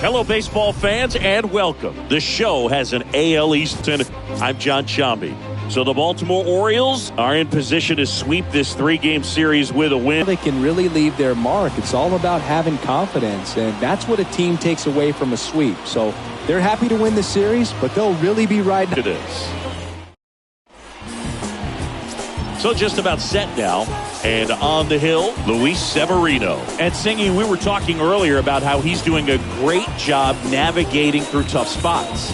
Hello, baseball fans, and welcome. The show has an AL East, and I'm John Chambi. So the Baltimore Orioles are in position to sweep this three-game series with a win. They can really leave their mark. It's all about having confidence, and that's what a team takes away from a sweep. So they're happy to win the series, but they'll really be riding to this. So just about set now, and on the hill, Luis Severino. And Singy, we were talking earlier about how he's doing a great job navigating through tough spots.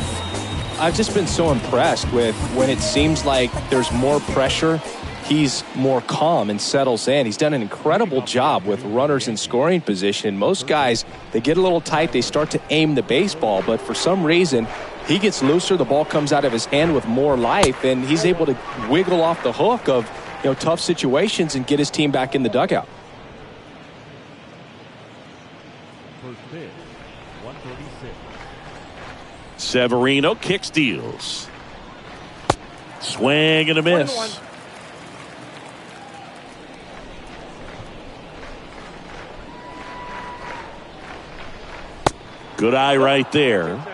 I've just been so impressed with when it seems like there's more pressure, he's more calm and settles in. He's done an incredible job with runners in scoring position. Most guys, they get a little tight, they start to aim the baseball, but for some reason, he gets looser, the ball comes out of his hand with more life, and he's able to wiggle off the hook of tough situations and get his team back in the dugout. First pitch, 136. Severino kicks, deals. Swing and a miss. Good eye right there.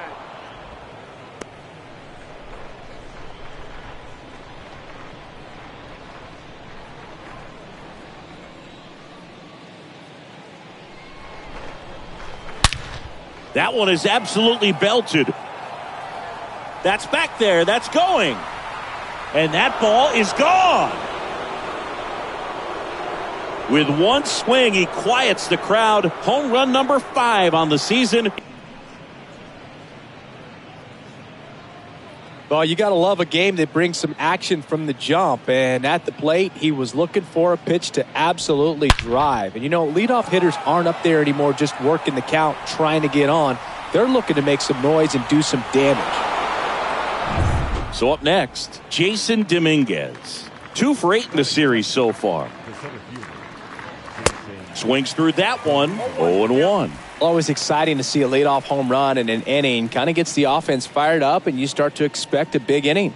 That one is absolutely belted. That's back there. That's going. And that ball is gone. With one swing, he quiets the crowd. Home run number 5 on the season. Well, you got to love a game that brings some action from the jump. And at the plate, he was looking for a pitch to absolutely drive. And, leadoff hitters aren't up there anymore just working the count, trying to get on. They're looking to make some noise and do some damage. So up next, Jason Dominguez. 2 for 8 in the series so far. Swings through that one, 0-1. Always exciting to see a leadoff home run in an inning. Kind of gets the offense fired up, and you start to expect a big inning.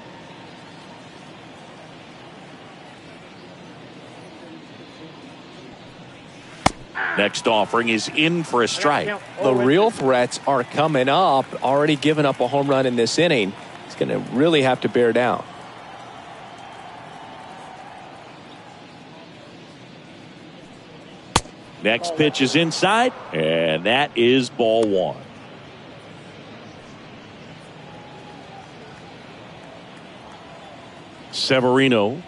Next offering is in for a strike. The real threats are coming up. Already given up a home run in this inning. He's going to really have to bear down. Next pitch is inside, and that is ball 1. Severino.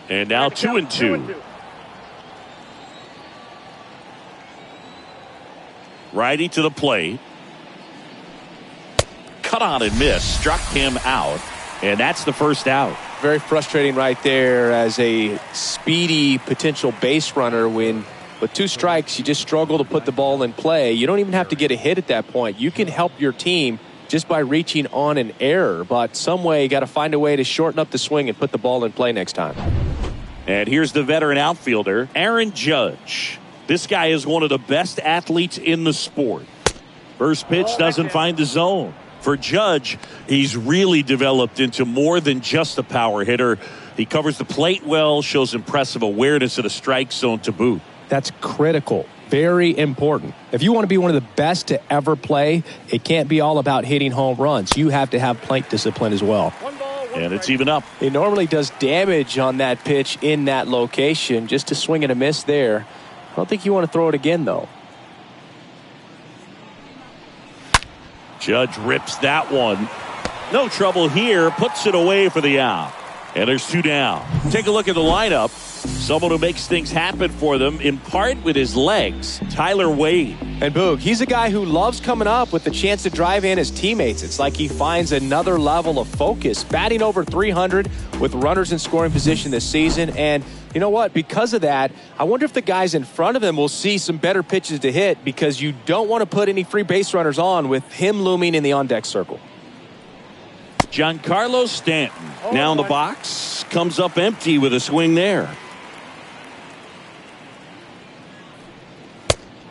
And now 2-2. Righty to the plate. Cut on and miss. Struck him out. And that's the first out. Very frustrating right there as a speedy potential base runner when with 2 strikes you just struggle to put the ball in play. You don't even have to get a hit at that point. You can help your team just by reaching on an error. But some way you got to find a way to shorten up the swing and put the ball in play next time. And here's the veteran outfielder, Aaron Judge. This guy is one of the best athletes in the sport. First pitch doesn't find the zone. For Judge, he's really developed into more than just a power hitter. He covers the plate well, shows impressive awareness of the strike zone to boot. That's critical. Very important. If you want to be one of the best to ever play, it can't be all about hitting home runs. You have to have plate discipline as well. And it's even up. He normally does damage on that pitch in that location. Just to swing and a miss there. I don't think you want to throw it again, though. Judge rips that one. No trouble here. Puts it away for the out. And there's 2 down. Take a look at the lineup. Someone who makes things happen for them, in part with his legs, Tyler Wade. And Boog, he's a guy who loves coming up with the chance to drive in his teammates. It's like he finds another level of focus. Batting over 300 with runners in scoring position this season. And you know what? Because of that, I wonder if the guys in front of him will see some better pitches to hit because you don't want to put any free base runners on with him looming in the on-deck circle. Giancarlo Stanton now in the box. Comes up empty with a swing there.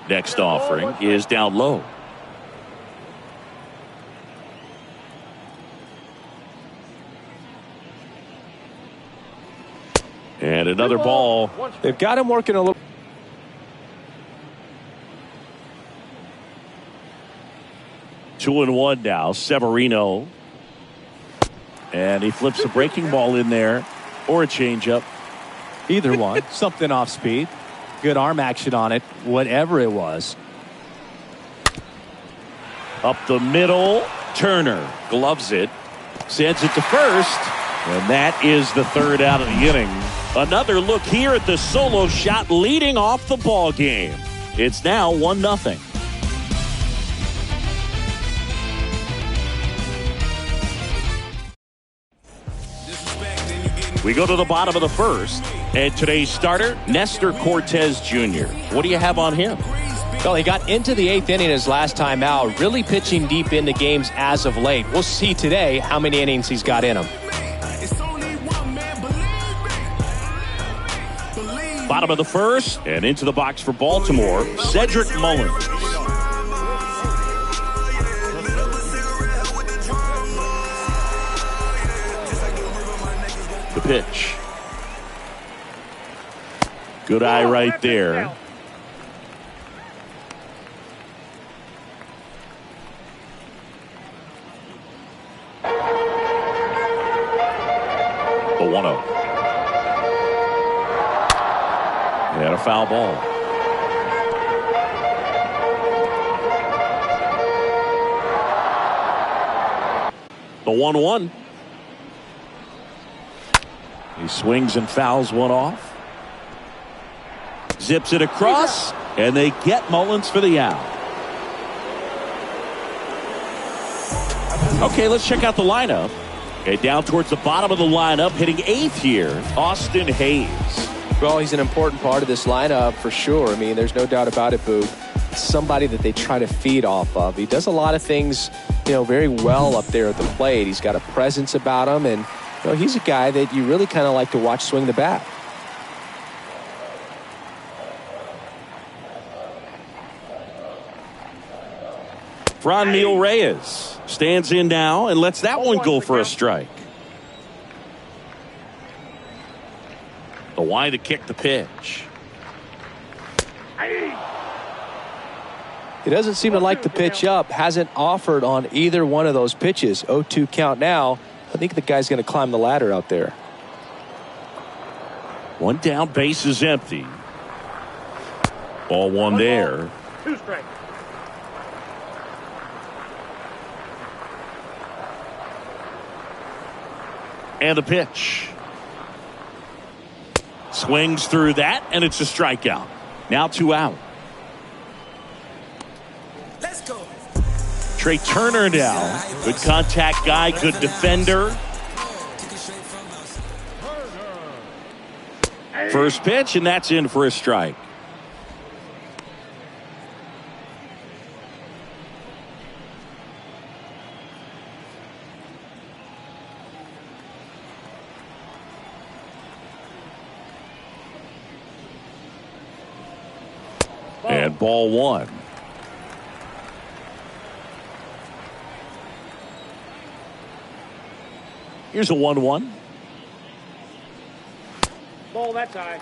Next offering is down low. And another ball. They've got him working a little. 2-1 now. Severino. And he flips a breaking ball in there or a changeup. Either one. Something off speed. Good arm action on it. Whatever it was. Up the middle. Turner gloves it. Sends it to first. And that is the third out of the inning. Another look here at the solo shot leading off the ball game. It's now 1-0. We go to the bottom of the first, and today's starter, Nestor Cortez Jr. What do you have on him? Well, he got into the 8th inning his last time out, really pitching deep into games as of late. We'll see today how many innings he's got in him. Bottom of the first, and into the box for Baltimore, Cedric Mullins. The pitch. Good eye right there. The 1-0. And a foul ball. The 1-1. He swings and fouls one off. Zips it across, and they get Mullins for the out. Okay, let's check out the lineup. Okay, down towards the bottom of the lineup, hitting 8th here, Austin Hayes. Well, he's an important part of this lineup for sure. I mean, there's no doubt about it, Boog. Somebody that they try to feed off of. He does a lot of things, very well up there at the plate. He's got a presence about him, and he's a guy that you really kind of like to watch swing the bat. Franmil Reyes stands in now and lets that one go for a strike. The wind to kick the pitch. He doesn't seem to like the pitch up. Hasn't offered on either one of those pitches. 0-2 count now. I think the guy's going to climb the ladder out there. One down, base is empty. Ball one there. 2 strikes. And the pitch. Swings through that, and it's a strikeout. Now 2 out. Let's go. Trey Turner now. Good contact guy, good defender. First pitch, and that's in for a strike. And ball one. Here's a 1-1. Ball that side.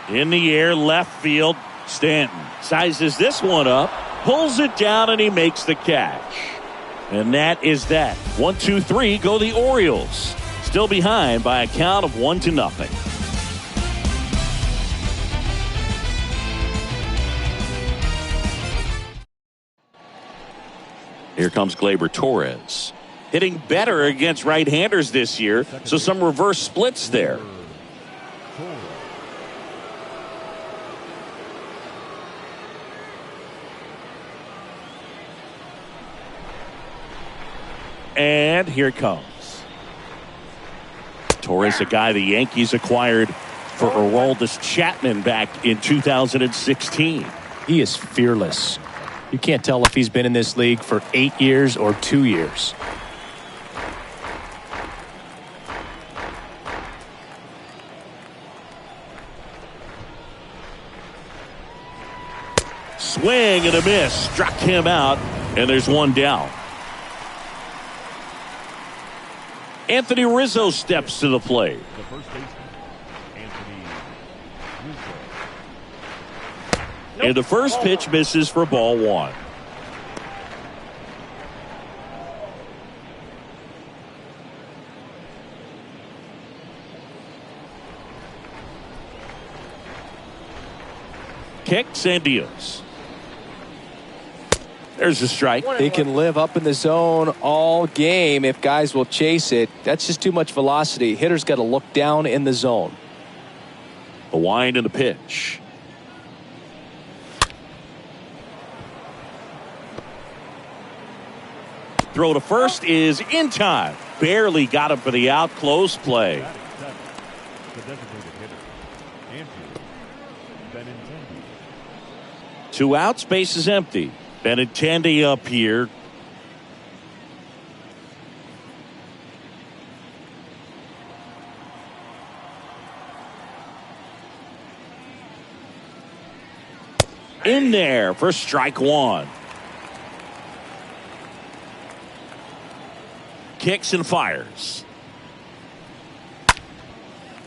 In the air, left field. Stanton sizes this one up, pulls it down, and he makes the catch. And that is that. 1, 2, 3 go the Orioles. Still behind by a count of 1-0. Here comes Gleyber Torres. Hitting better against right-handers this year, so some reverse splits there. And here it comes. Torres, a guy the Yankees acquired for Aroldis Chapman back in 2016. He is fearless. You can't tell if he's been in this league for 8 years or 2 years. Swing and a miss. Struck him out, and there's one down. Anthony Rizzo steps to the plate. The first baseman, Anthony Rizzo. And the first pitch misses for ball one. Kicks and deals. There's a strike. He can live up in the zone all game if guys will chase it. That's just too much velocity. Hitter's got to look down in the zone. A wind and a pitch. Throw to first is in time. Barely got him for the out. Close play. Batting seven, the designated hitter, Andrew Benintendi. 2 outs, base is empty. Benintendi up here. In there for strike one. Kicks and fires.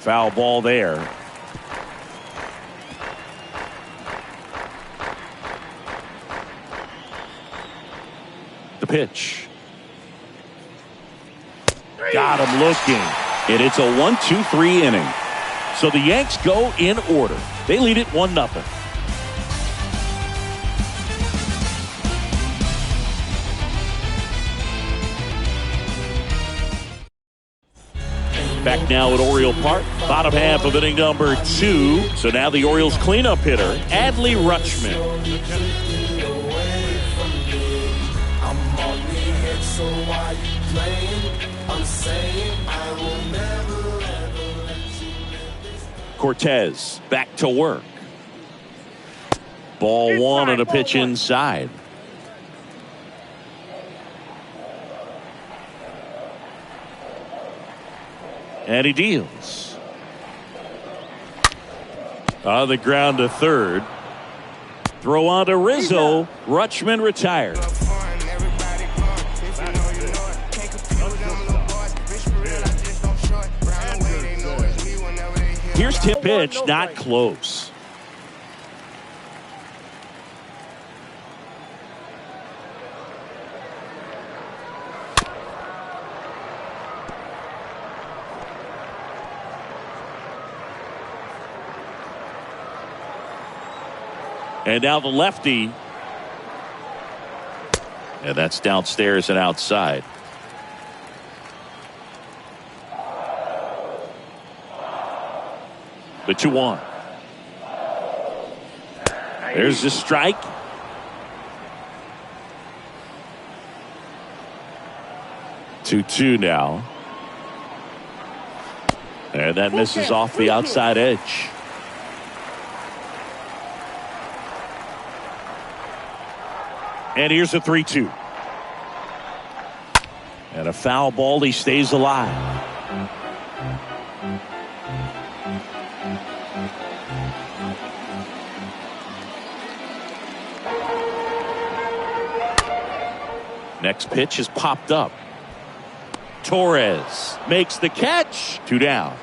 Foul ball there. The pitch. Got him looking. And it's a 1-2-3 inning. So the Yanks go in order. They lead it 1-0. Back now at Oriole Park, bottom half of inning number 2. So now the Orioles cleanup hitter, Adley Rutschman. Cortez back to work. Ball one and a pitch inside. And he deals. On the ground to third. Throw on to Rizzo. Rutschman retired. Here's tip pitch, not close. And now the lefty. And that's downstairs and outside. The 2-1. There's the strike. Two now. And that misses off the outside edge. And here's a 3-2. And a foul ball. He stays alive. Next pitch is popped up. Torres makes the catch. 2 down.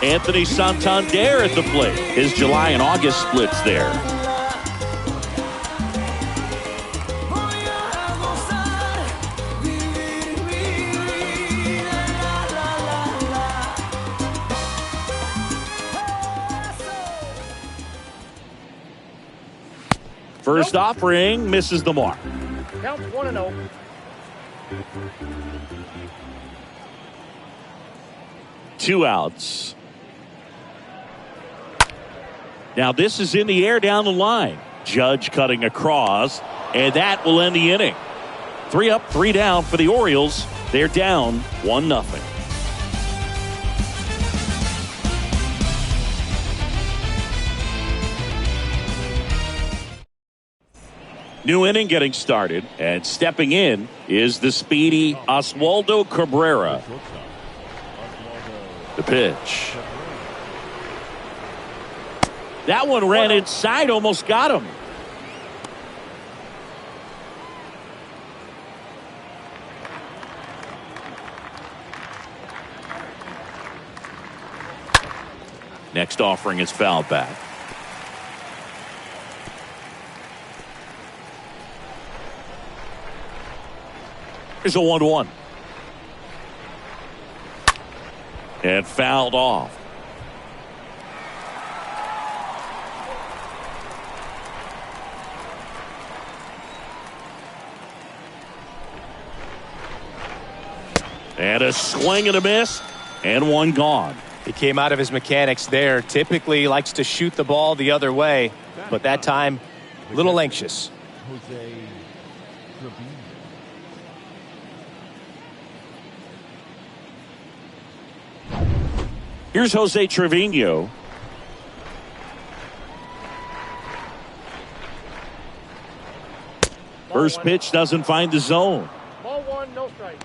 Anthony Santander at the plate. His July and August splits there. First offering misses the mark. Counts 1-0. Two outs. Now this is in the air down the line. Judge cutting across, and that will end the inning. 3 up, 3 down for the Orioles. They're down 1-0. New inning getting started, and stepping in is the speedy Oswaldo Cabrera. The pitch. That one ran inside, almost got him. Next offering is fouled back. Here's a 1-1. And fouled off. And a swing and a miss, and one gone. He came out of his mechanics there. Typically likes to shoot the ball the other way, but that time, a little anxious. Jose Trevino. Here's Jose Trevino. First pitch doesn't find the zone. Ball one, no strike.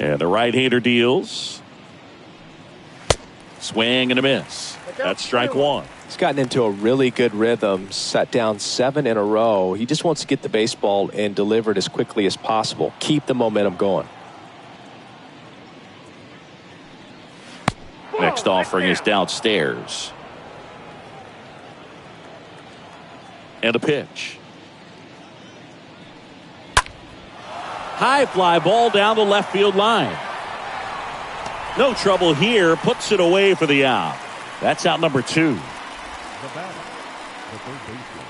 And the right-hander deals. Swing and a miss. That's strike one. He's gotten into a really good rhythm, set down 7 in a row. He just wants to get the baseball and deliver it as quickly as possible. Keep the momentum going. Next offering is downstairs. And a pitch. High fly ball down the left field line. No trouble here. Puts it away for the out. That's out number 2. The batter, the third baseman,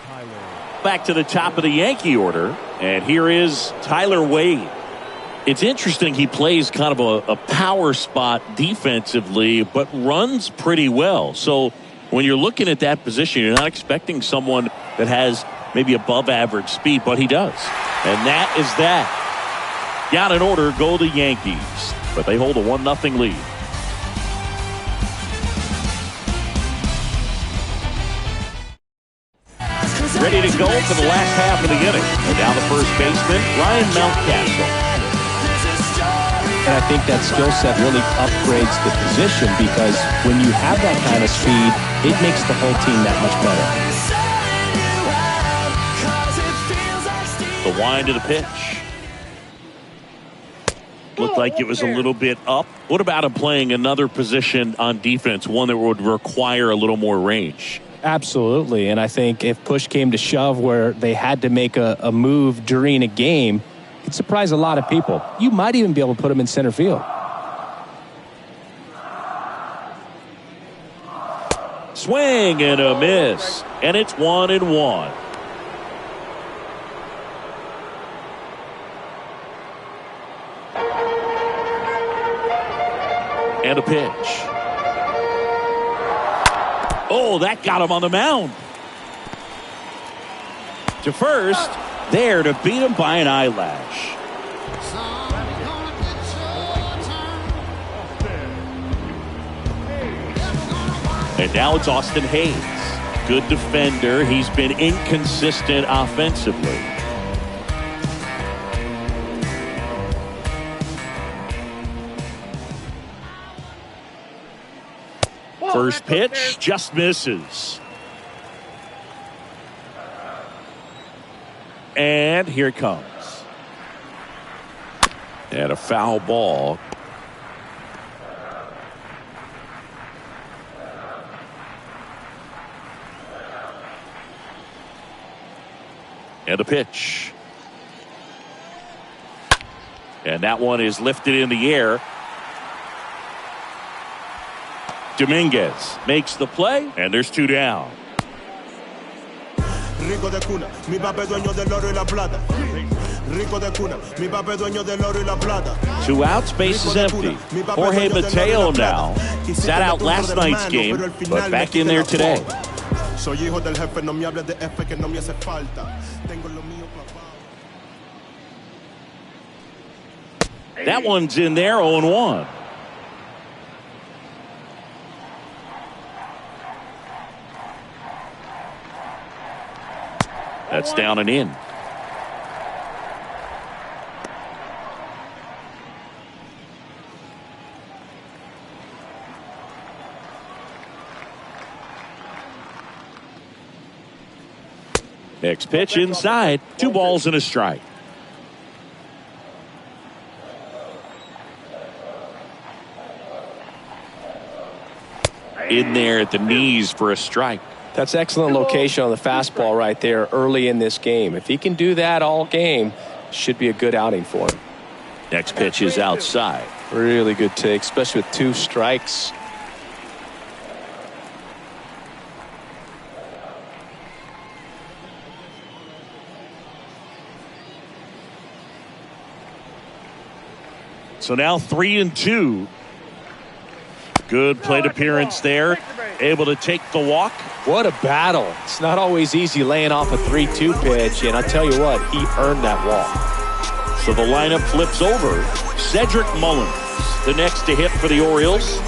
Tyler. Back to the top of the Yankee order. And here is Tyler Wade. It's interesting, he plays kind of a power spot defensively, but runs pretty well. So when you're looking at that position, you're not expecting someone that has maybe above average speed, but he does. And that is that. Got an order, go the Yankees. But they hold a 1-0 lead. Ready to go for the last half of the inning. And now the first baseman, Ryan Mountcastle. And I think that skill set really upgrades the position because when you have that kind of speed, it makes the whole team that much better. The wind of the pitch. Looked like it was a little bit up. What about him playing another position on defense, one that would require a little more range? Absolutely, and I think if push came to shove where they had to make a move during a game, it'd surprise a lot of people. You might even be able to put him in center field. Swing and a miss, and it's 1-1. And a pitch. Oh, that got him on the mound. To first, there to beat him by an eyelash. And now it's Austin Hayes. Good defender. He's been inconsistent offensively. First pitch just misses. And here it comes. And a foul ball. And a pitch. And that one is lifted in the air. Dominguez makes the play, and there's 2 down. Rico de cuna, mi papá dueño del oro y la plata. Rico de cuna, mi papá dueño del oro y la plata. 2 outs, base is empty. Jorge Mateo now sat out last night's game, but back in there today. Soy hijo del jefe, no me hables de F que no me hace falta. Tengo lo mío clavado. That one's in there, 0-1. That's down and in. Next pitch inside. 2 balls and a strike. In there at the knees for a strike. That's excellent location on the fastball right there early in this game. If he can do that all game, should be a good outing for him. Next pitch is outside. Really good take, especially with 2 strikes. So now 3-2. Good plate appearance there. Able to take the walk. What a battle. It's not always easy laying off a 3-2 pitch, and I'll tell you what, he earned that walk. So the lineup flips over. Cedric Mullins, the next to hit for the Orioles.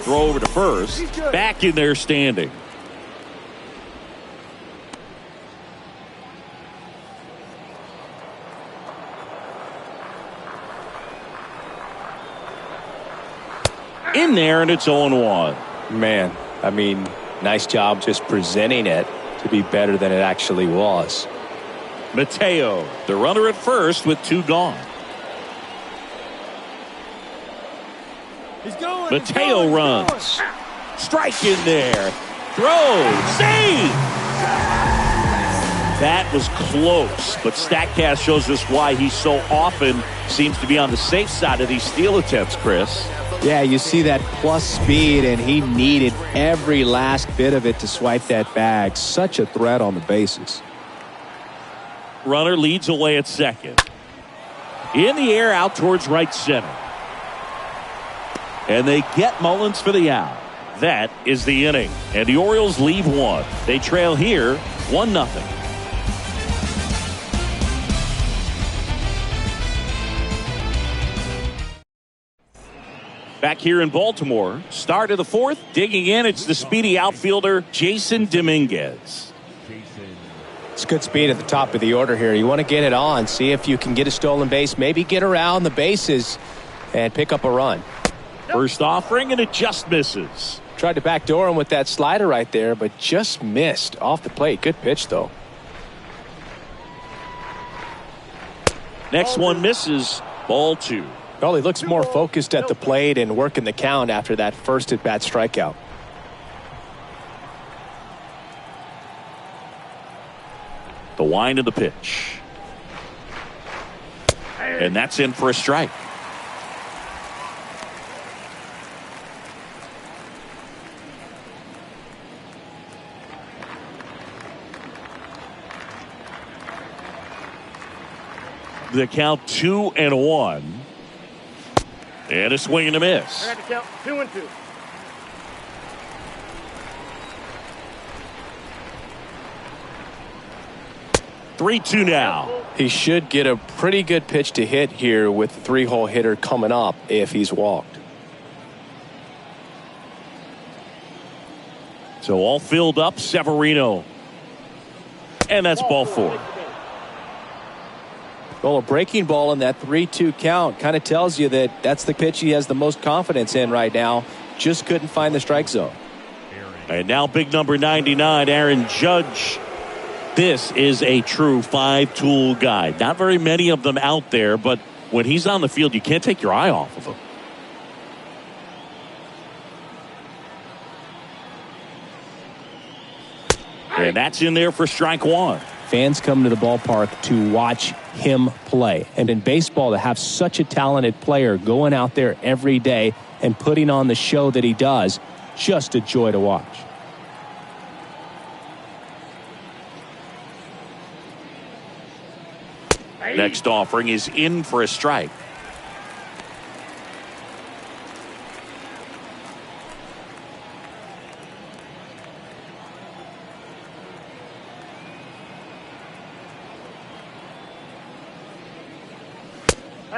Throw over to first. Back in there standing. In there, and it's 0-1. Man, I mean, nice job just presenting it to be better than it actually was. Mateo, the runner at first with 2 gone. Mateo runs. Strike in there. Throw. Save. That was close, but StatCast shows us why he so often seems to be on the safe side of these steal attempts, Chris. Yeah, you see that plus speed, and he needed every last bit of it to swipe that bag. Such a threat on the bases. Runner leads away at second. In the air, out towards right center. And they get Mullins for the out. That is the inning. And the Orioles leave 1. They trail here 1-0. Back here in Baltimore, start of the 4th, digging in, it's the speedy outfielder, Jason Dominguez. It's good speed at the top of the order here. You want to get it on, see if you can get a stolen base, maybe get around the bases and pick up a run. First offering, and it just misses. Tried to backdoor him with that slider right there, but just missed off the plate. Good pitch, though. Next one misses, ball 2. Well, he looks more focused at the plate and working the count after that first at-bat strikeout. The wind of the pitch. And that's in for a strike. The count 2-1. And a swing and a miss. I got to count 2-2. Three-two now. He should get a pretty good pitch to hit here with the 3-hole hitter coming up if he's walked. So all filled up, Severino. And that's ball 4. Well, a breaking ball in that 3-2 count kind of tells you that that's the pitch he has the most confidence in right now. Just couldn't find the strike zone. And now big number 99, Aaron Judge. This is a true 5-tool guy. Not very many of them out there, but when he's on the field, you can't take your eye off of him. And that's in there for strike 1. Fans come to the ballpark to watch him play. And in baseball, to have such a talented player going out there every day and putting on the show that he does, just a joy to watch. Next offering is in for a strike.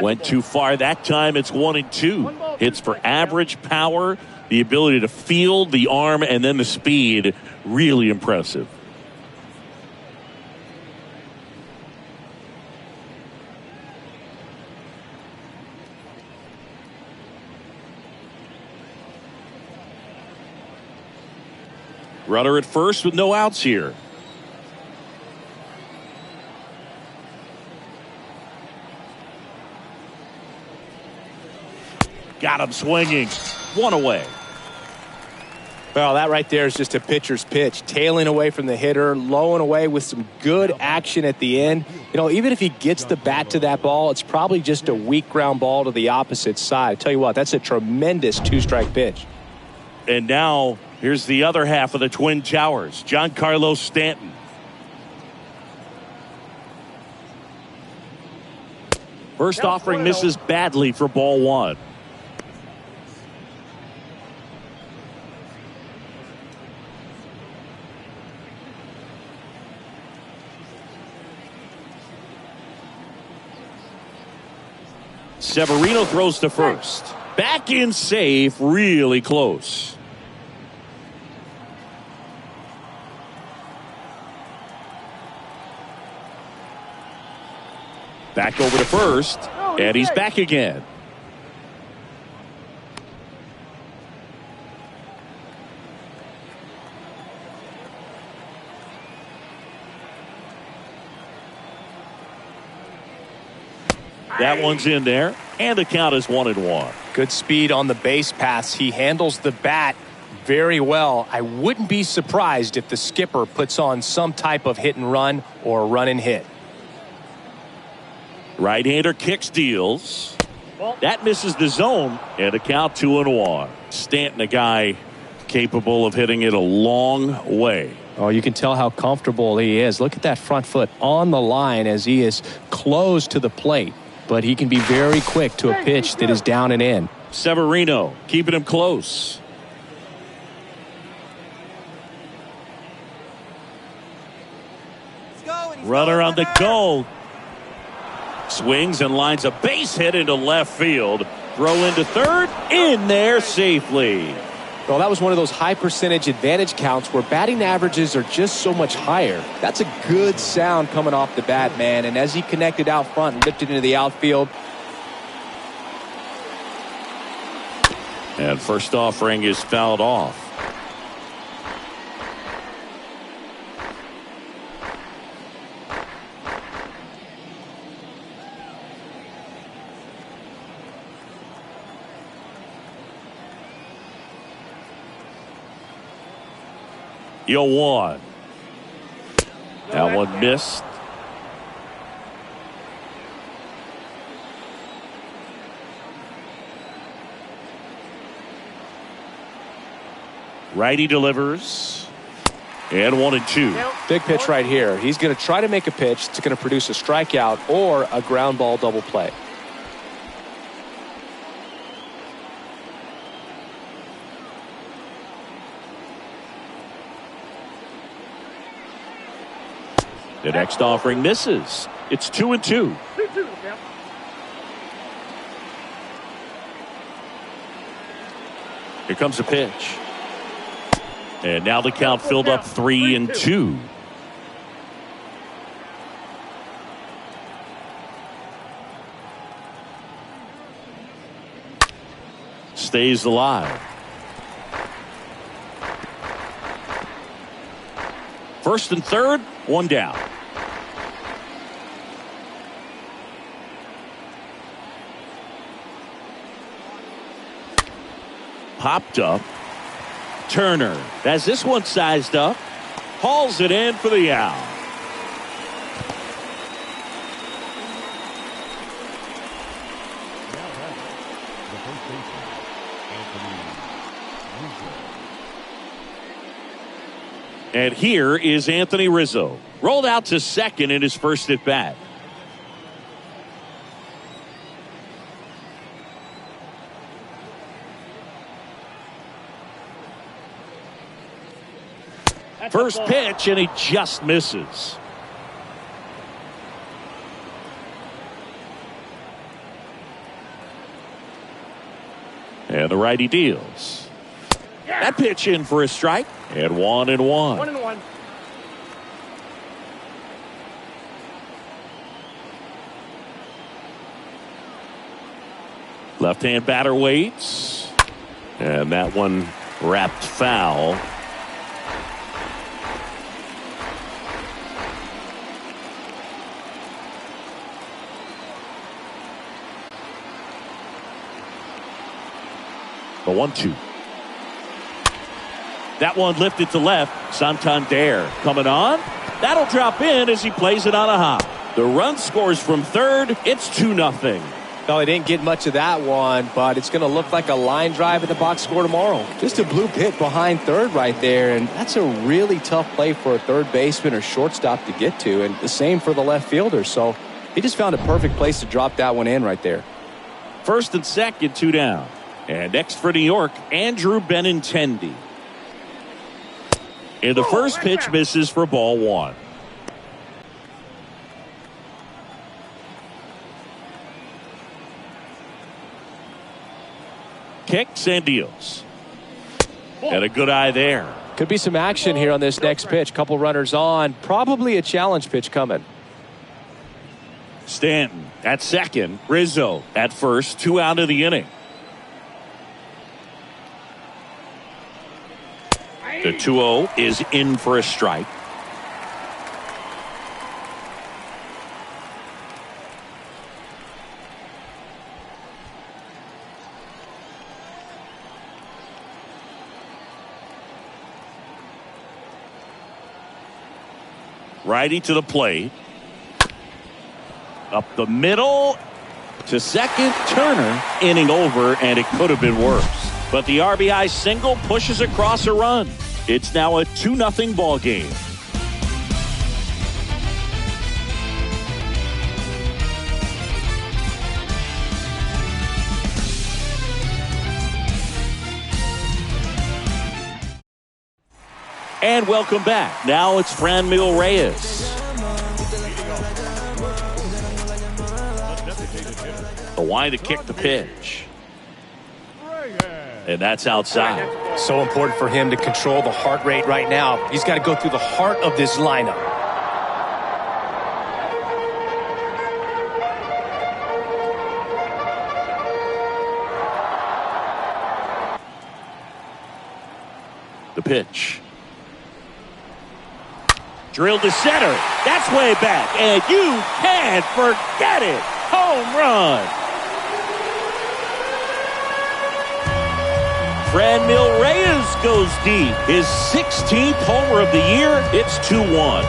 Went too far that time. It's 1-2. Hits for average power, the ability to field, the arm, and then the speed. Really impressive. Runner at first with no outs here. Got him swinging. One away. Well, that right there is just a pitcher's pitch. Tailing away from the hitter, low and away with some good action at the end. You know, even if he gets the bat to that ball, it's probably just a weak ground ball to the opposite side. I tell you what, that's a tremendous two-strike pitch. And now, here's the other half of the Twin Towers. Giancarlo Stanton. First offering misses badly for ball one. Severino throws to first. Back in safe, really close. Back over to first, and he's back again. That one's in there, and the count is 1-1. Good speed on the base paths. He handles the bat very well. I wouldn't be surprised if the skipper puts on some type of hit and run or run and hit. Right-hander kicks, deals. That misses the zone, and the count 2-1. Stanton, a guy capable of hitting it a long way. Oh, you can tell how comfortable he is. Look at that front foot on the line as he is close to the plate. But he can be very quick to a pitch that is down and in. Severino keeping him close. Runner on the go. Swings and lines a base hit into left field. Throw into third. In there safely. Well, that was one of those high percentage advantage counts where batting averages are just so much higher. That's a good sound coming off the bat, man. And as he connected out front and lifted into the outfield. And first offering is fouled off. Yo, one. That one missed. Righty delivers. And 1-2. Big pitch right here. He's going to try to make a pitch that's going to produce a strikeout or a ground ball double play. The next offering misses. It's 2-2. Here comes a pitch. And now the count filled up 3-2. Stays alive. First and third, one down. Popped up. Turner has this one sized up. Hauls it in for the out. And here is Anthony Rizzo. Rolled out to second in his first at bat. First pitch, and he just misses. And the righty deals. That pitch in for a strike. And 1-1. 1-1. Left-hand batter waits. And that one wrapped foul. The 1-2. That one lifted to left. Santander coming on. That'll drop in as he plays it on a hop. The run scores from third. It's 2-0. No, he didn't get much of that one, but it's going to look like a line drive in the box score tomorrow. Just a blue pit behind third right there, and that's a really tough play for a third baseman or shortstop to get to, and the same for the left fielder. So he just found a perfect place to drop that one in right there. First and second, 2 down. And next for New York, Andrew Benintendi. And the first pitch misses for ball 1. Kicks and deals. And a good eye there. Could be some action here on this next pitch. Couple runners on. Probably a challenge pitch coming. Stanton at second. Rizzo at first. 2 out of the inning. The 2-0 is in for a strike. Righty to the plate. Up the middle to second. Turner, inning over, and it could have been worse. But the RBI single pushes across a run. It's now a 2-0 ball game. And welcome back. Now it's Franmil Reyes. The wide to kick the pitch. And that's outside. So important for him to control the heart rate right now. He's got to go through the heart of this lineup. The pitch. Drilled to center. That's way back. And you can't forget it. Home run. Franmil Reyes goes deep. His 16th homer of the year. It's 2-1.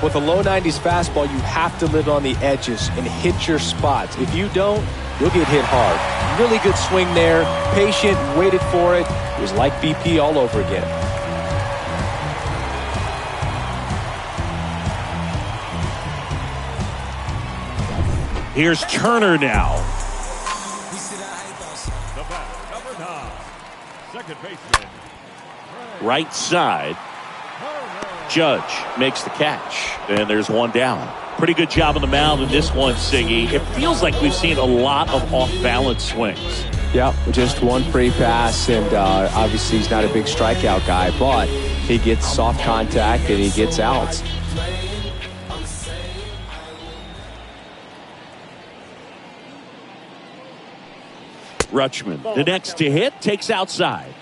With a low 90s fastball, you have to live on the edges and hit your spots. If you don't, you'll get hit hard. Really good swing there. Patient, waited for it. It was like BP all over again. Here's Turner now. The batter, number 9, second baseman. Right side. Judge makes the catch. And there's one down. Pretty good job on the mound in this one, Siggy. It feels like we've seen a lot of off-balance swings. Yeah, just one free pass, and obviously he's not a big strikeout guy, but he gets soft contact and he gets outs. Rutschman, the next to hit, takes outside.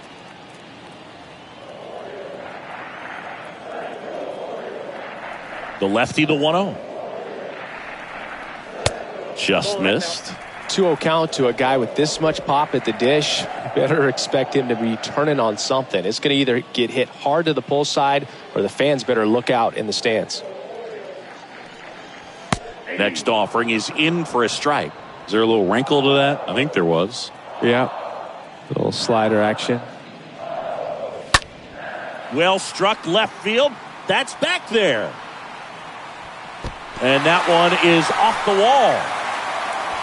The lefty, the 1-0. Just missed. 2-0 count to a guy with this much pop at the dish. You better expect him to be turning on something. It's going to either get hit hard to the pull side or the fans better look out in the stands. Next offering is in for a strike. Is there a little wrinkle to that? I think there was. Yeah. A little slider action. Well struck left field. That's back there. And that one is off the wall.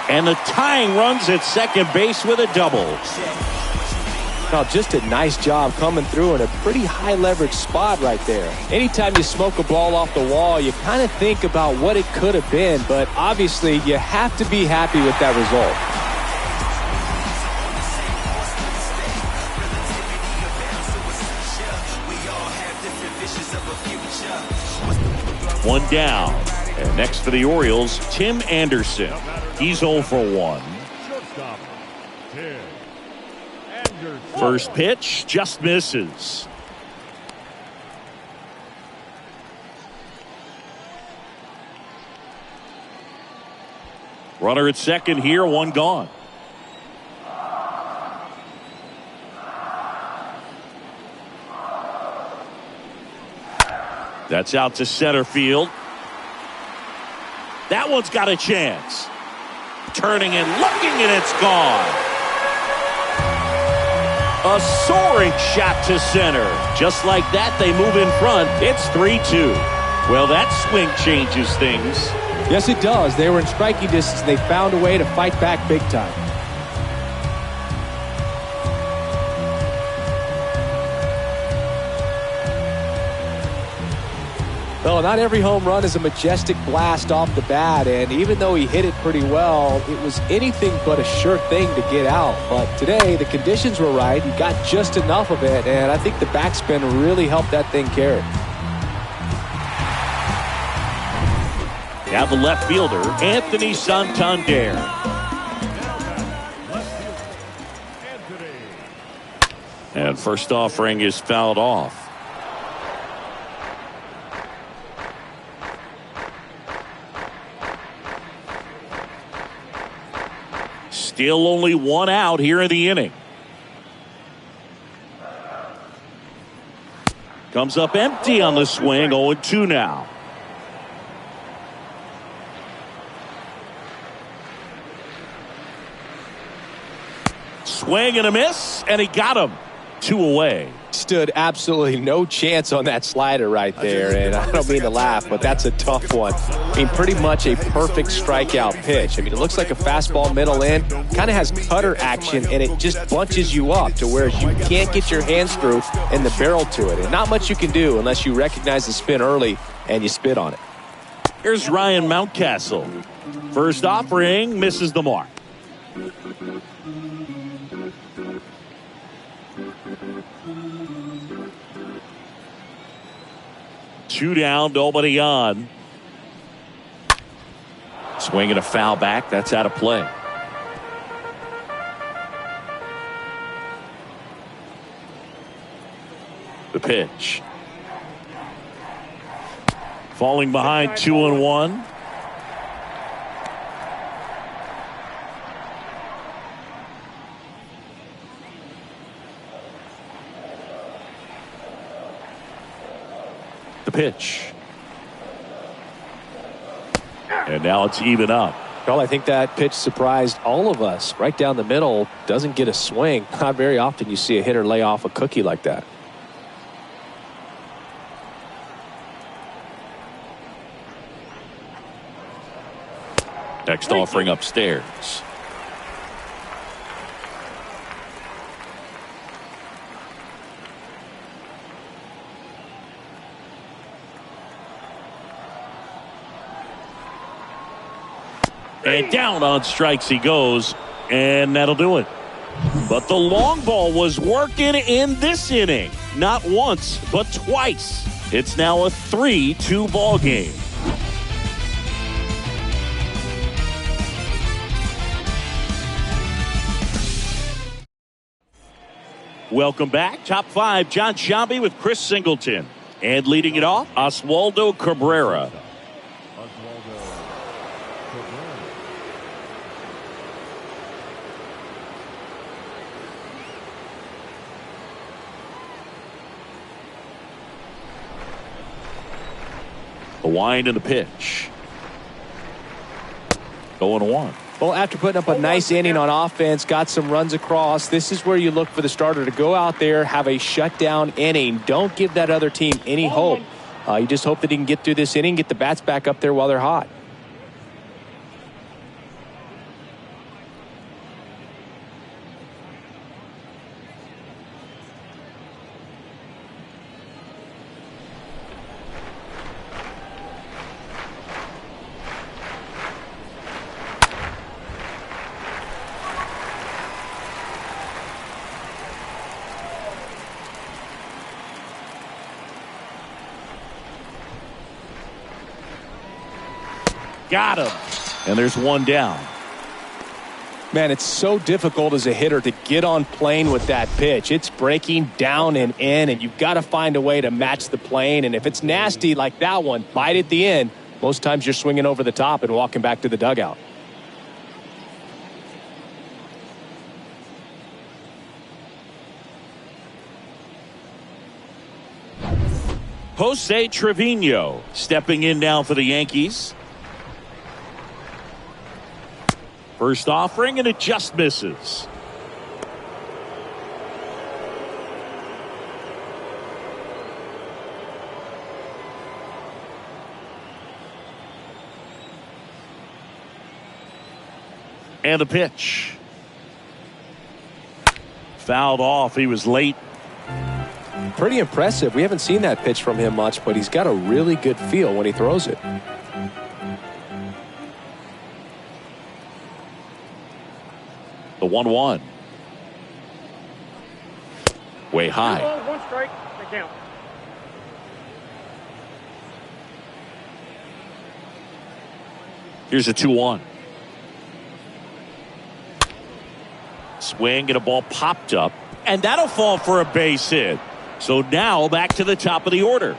And the tying runs at second base with a double. Now, just a nice job coming through in a pretty high leverage spot right there. Anytime you smoke a ball off the wall, you kind of think about what it could have been, but obviously you have to be happy with that result. One down. And next for the Orioles, Tim Anderson. He's 0 for 1. Shortstop, Tim First pitch just misses. Runner at second here, one gone. That's out to center field. That one's got a chance. Turning and looking, and it's gone. A soaring shot to center. Just like that, they move in front. It's 3-2. Well, that swing changes things. Yes, it does. They were in striking distance. They found a way to fight back big time. Well, not every home run is a majestic blast off the bat, and even though he hit it pretty well, it was anything but a sure thing to get out. But today, the conditions were right. He got just enough of it, and I think the backspin really helped that thing carry. Now the left fielder, Anthony Santander. And first offering is fouled off. Still only one out here in the inning. Comes up empty on the swing, 0-2 now. Swing and a miss, and he got him. 2 away. Stood absolutely no chance on that slider right there, and I don't mean to laugh, but that's a tough one. I mean, pretty much a perfect strikeout pitch. I mean, it looks like a fastball middle in, kind of has cutter action, and it just bunches you up to where you can't get your hands through and the barrel to it. And not much you can do unless you recognize the spin early and you spit on it. Here's Ryan Mountcastle. First offering misses the mark. Two down, nobody on. Swinging a foul back. That's out of play. The pitch. Falling behind 2-1. The pitch. And now it's even up. Well, I think that pitch surprised all of us. Right down the middle, doesn't get a swing. Not very often you see a hitter lay off a cookie like that. Next offering upstairs. And down on strikes he goes, and that'll do it. But the long ball was working in this inning. Not once, but twice. It's now a 3-2 ball game. Welcome back. Top 5, John Sciambi with Chris Singleton. And leading it off, Oswaldo Cabrera. The wind and the pitch. 0-1. Well, after putting up a nice inning on offense, got some runs across, this is where you look for the starter to go out there, have a shutdown inning. Don't give that other team any hope. You just hope that he can get through this inning, get the bats back up there while they're hot. Got him. And there's one down. Man, it's so difficult as a hitter to get on plane with that pitch. It's breaking down and in, and you've got to find a way to match the plane. And if it's nasty like that one, bite at the end, most times you're swinging over the top and walking back to the dugout. Jose Trevino stepping in now for the Yankees. First offering, and it just misses. And the pitch. Fouled off. He was late. Pretty impressive. We haven't seen that pitch from him much, but he's got a really good feel when he throws it. The 1-1. Way high. One strike. They count. Here's a 2-1. Swing and a ball popped up, and that'll fall for a base hit. So now back to the top of the order.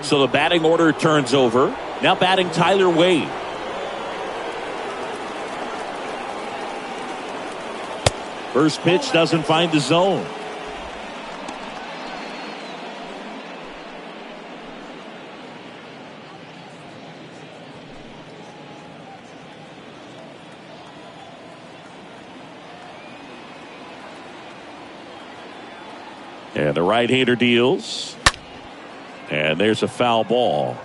So the batting order turns over. Now batting Tyler Wade. First pitch doesn't find the zone. And the right-hander deals. And there's a foul ball.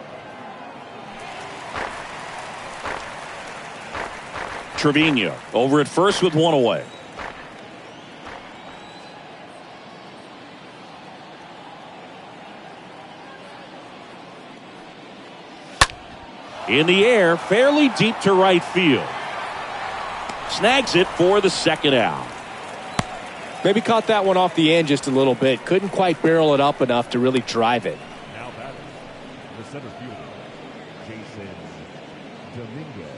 Trevino over at first with one away. In the air, fairly deep to right field. Snags it for the second out. Maybe caught that one off the end just a little bit. Couldn't quite barrel it up enough to really drive it. Now batting, the center fielder, Jason Dominguez.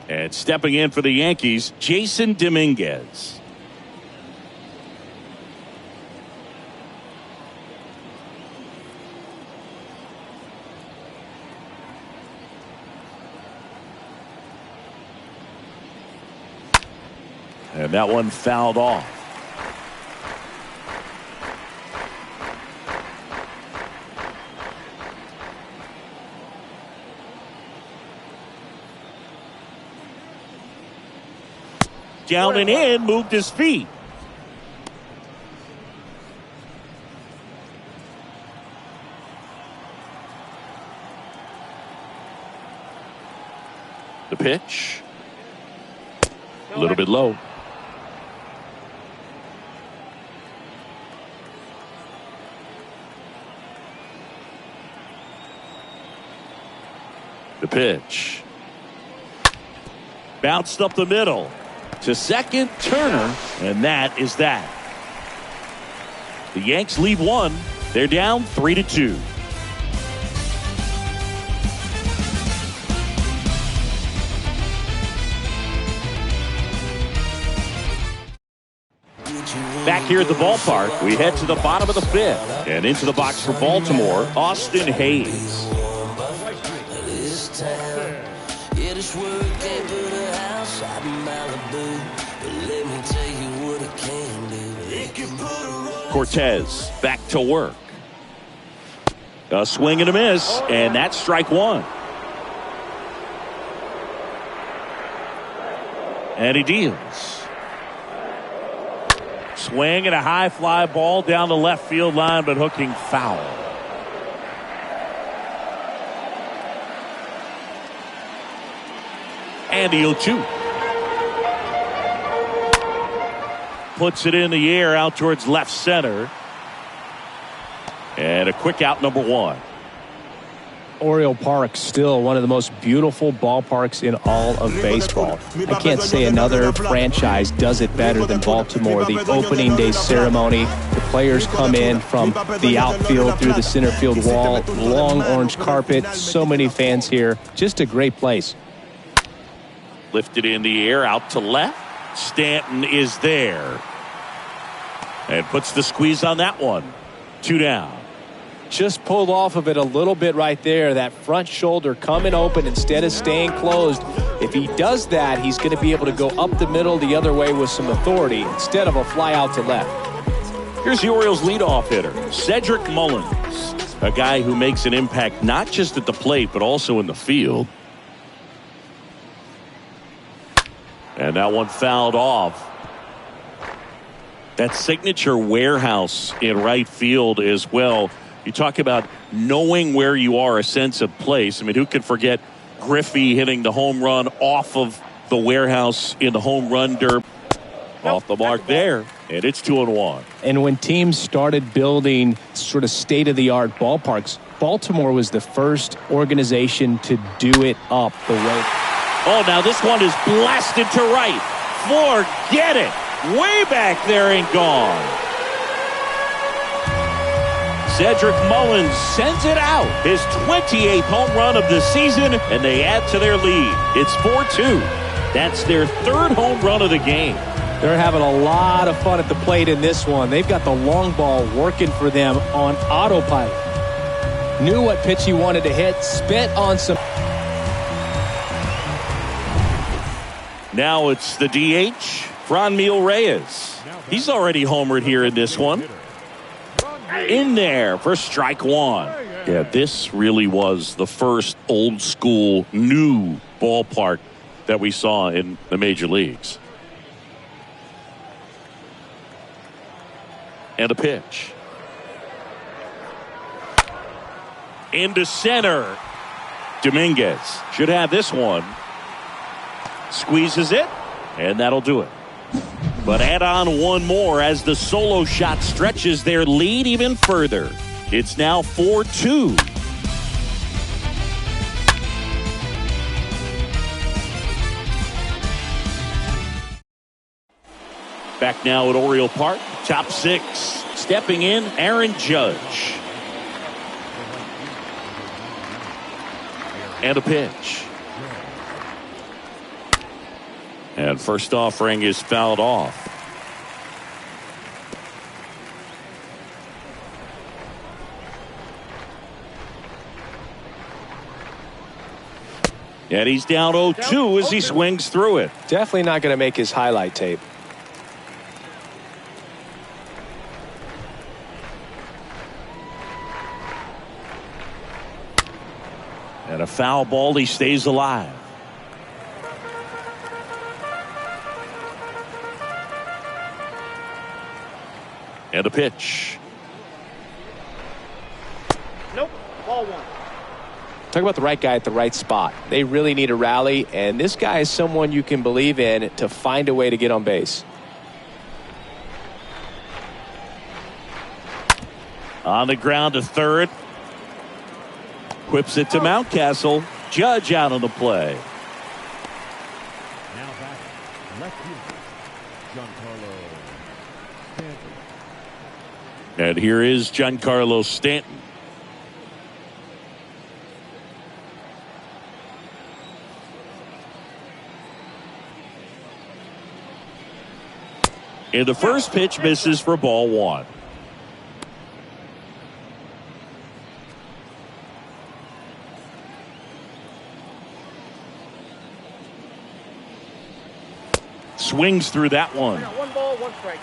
And stepping in for the Yankees, Jason Dominguez. And that one fouled off. Down and in, moved his feet. The pitch. A little bit low. The pitch. Bounced up the middle. To second, Turner, and that is that. The Yanks leave one. They're down 3-2. Back here at the ballpark, we head to the bottom of the fifth. And into the box for Baltimore, Austin Hayes. Cortez back to work. A swing and a miss, and that's strike one. And he deals. Swing and a high fly ball down the left field line, but hooking foul. And the 0-2. Puts it in the air out towards left center. And a quick out, number one. Oriole Park still one of the most beautiful ballparks in all of baseball. I can't say another franchise does it better than Baltimore. The opening day ceremony, the Players come in from the outfield through the center field wall, long orange carpet, so many fans here. Just a great place. Lifted in the air, out to left. Stanton is there. And puts the squeeze on that one. 2 down. Just pulled off of it a little bit right there. That front shoulder coming open instead of staying closed. If he does that, he's going to be able to go up the middle the other way with some authority instead of a fly out to left. Here's the Orioles leadoff hitter, Cedric Mullins, a guy who makes an impact not just at the plate but also in the field. And that one fouled off. That signature warehouse in right field as well. You talk about knowing where you are, a sense of place. I mean, who can forget Griffey hitting the home run off of the warehouse in the home run derby? Off the mark there, and it's 2-1. And when teams started building sort of state-of-the-art ballparks, Baltimore was the first organization to do it up the way. Oh, now this one is blasted to right. Forget it. Way back there and gone. Cedric Mullins sends it out. His 28th home run of the season, and they add to their lead. It's 4-2. That's their 3rd home run of the game. They're having a lot of fun at the plate in this one. They've got the long ball working for them on autopilot. Knew what pitch he wanted to hit, spit on some. Now it's the DH, Franmil Reyes. He's already homered here in this one. In there for strike 1. Yeah, this really was the first old school new ballpark that we saw in the major leagues. And a pitch. Into center. Dominguez should have this one. Squeezes it, and that'll do it. But add on one more as the solo shot stretches their lead even further. It's now 4-2. Back now at Oriole Park, top 6. Stepping in, Aaron Judge. And a pitch. And first offering is fouled off. And he's down 0-2 as he swings through it. Definitely not going to make his highlight tape. And a foul ball, he stays alive. And a pitch. Nope, ball 1. Talk about the right guy at the right spot. They really need a rally, and this guy is someone you can believe in to find a way to get on base. On the ground to third. Whips it to Mountcastle. Judge out on the play. Now back, left fielder, Giancarlo Stanton. And here is Giancarlo Stanton. And the first pitch misses for ball 1. Swings through that one. 1 ball, 1 strike.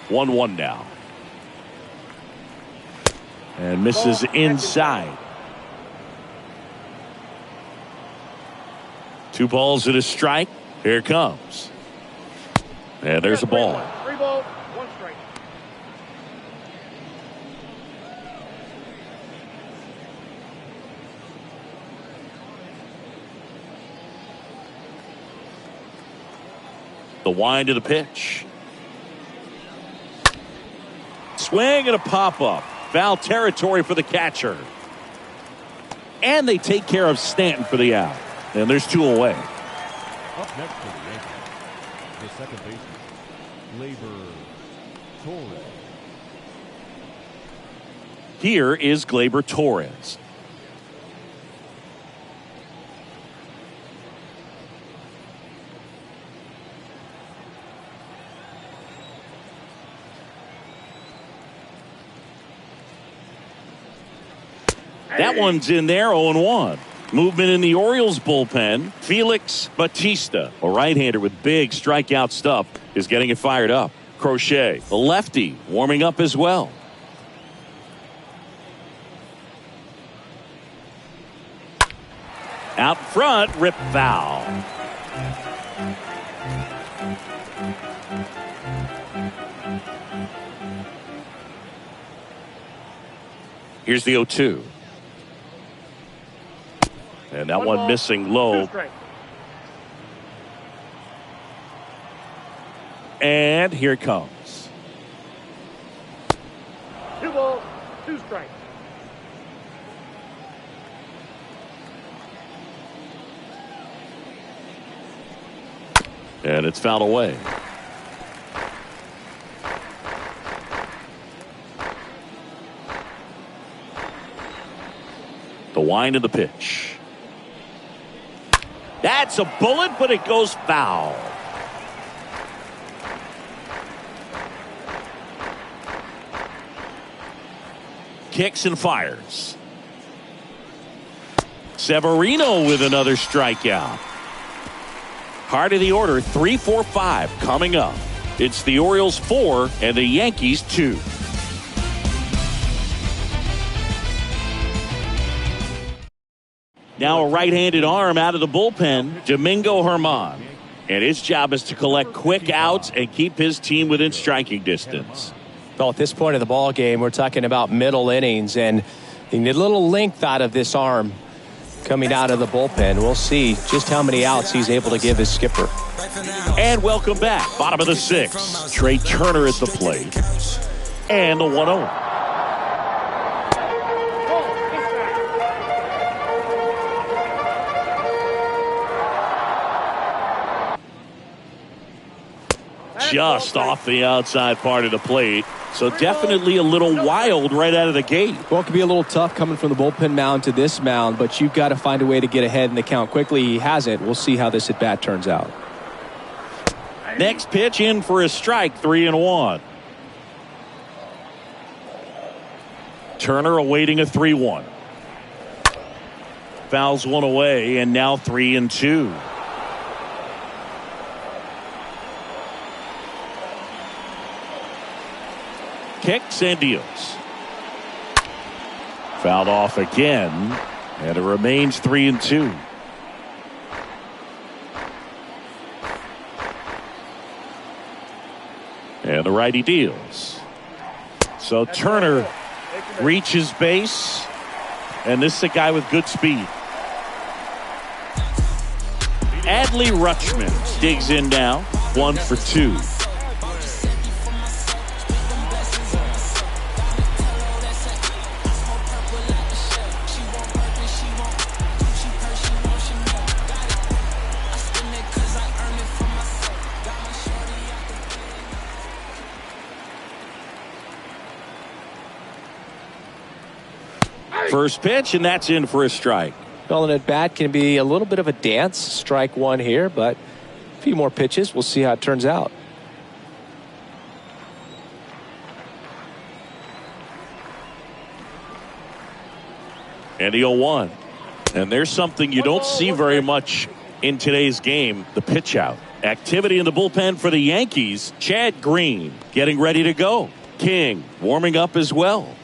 1-1 now. And misses inside. 2 balls and a strike. Here it comes. And there's a ball. 3 ball, 1 strike. The wind of the pitch. Swing and a pop-up. Foul territory for the catcher. And they take care of Stanton for the out. And there's 2 away. Up next for the Yankees, the second baseman, Gleyber Torres. Here is Gleyber Torres. That one's in there, 0-1. Movement in the Orioles bullpen. Felix Bautista, a right-hander with big strikeout stuff, is getting it fired up. Crochet, the lefty, warming up as well. Out front, rip foul. Here's the 0-2. And that one missing low. And here it comes. 2 balls, 2 strikes. And it's fouled away. The wind of the pitch. That's a bullet, but it goes foul. Kicks and fires. Severino with another strikeout. Heart of the order, 3-4-5 coming up. It's the Orioles 4 and the Yankees 2. Now a right-handed arm out of the bullpen, Domingo Germán. And his job is to collect quick outs and keep his team within striking distance. Well, at this point of the ball game, we're talking about middle innings, and you need a little length out of this arm coming out of the bullpen. We'll see just how many outs he's able to give his skipper. And welcome back. Bottom of the 6th. Trey Turner at the plate. And the 1-0. Just off the outside part of the plate. So definitely a little wild right out of the gate. Well, it could be a little tough coming from the bullpen mound to this mound, but you've got to find a way to get ahead in the count quickly. He hasn't. We'll see how this at bat turns out. Next pitch in for a strike, 3-1. Turner awaiting a 3-1. Fouls one away, and now 3-2. Kicks and deals. Fouled off again, and it remains 3-2. And the righty deals. So Turner reaches base, and this is a guy with good speed. Adley Rutschman digs in now, 1 for 2. First pitch, and that's in for a strike. Well, an at bat can be a little bit of a dance. Strike one here, but a few more pitches. We'll see how it turns out. And the 0-1. And there's something you don't see very much in today's game, the pitch out. Activity in the bullpen for the Yankees. Chad Green getting ready to go. King warming up as well.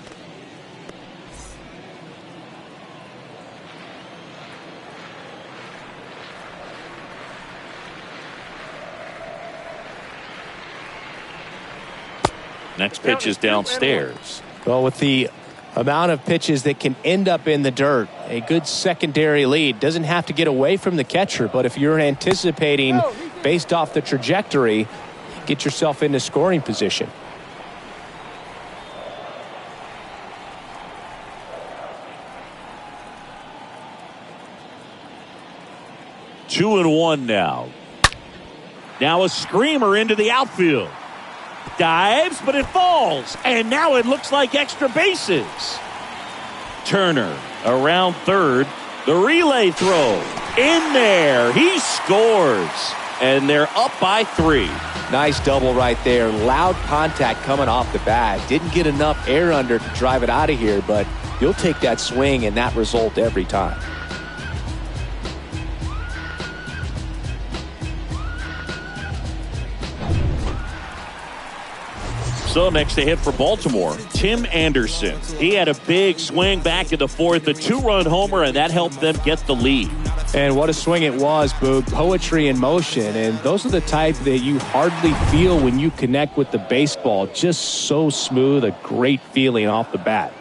Next pitch is downstairs. Well, with the amount of pitches that can end up in the dirt, a good secondary lead doesn't have to get away from the catcher, but if you're anticipating based off the trajectory, get yourself into scoring position. Two and one now. Now a screamer into the outfield. Dives, but it falls. And now it looks like extra bases. Turner around third. The relay throw. In there. He scores. And they're up by 3. Nice double right there. Loud contact coming off the bat. Didn't get enough air under to drive it out of here, but you'll take that swing and that result every time. So next to hit for Baltimore, Tim Anderson. He had a big swing back in the fourth, a 2-run homer, and that helped them get the lead. And what a swing it was, Boog. Poetry in motion. And those are the type that you hardly feel when you connect with the baseball. Just so smooth, a great feeling off the bat.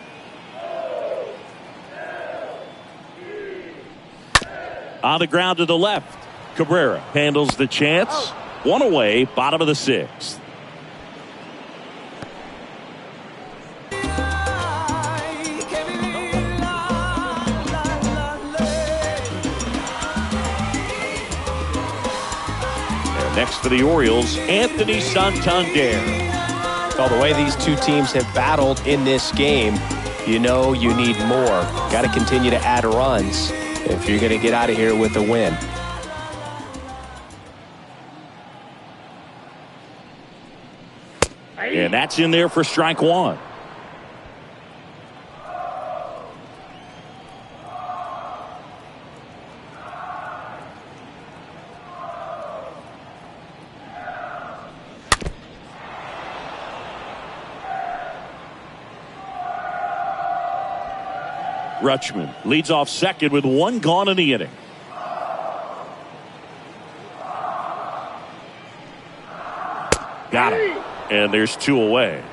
On the ground to the left, Cabrera handles the chance. 1 away, bottom of the 6th. Next for the Orioles, Anthony Santander. Well, the way these two teams have battled in this game, you know you need more. Got to continue to add runs if you're going to get out of here with a win. And that's in there for strike 1. Rutschman leads off second with 1 gone in the inning. Got him. And there's 2 away.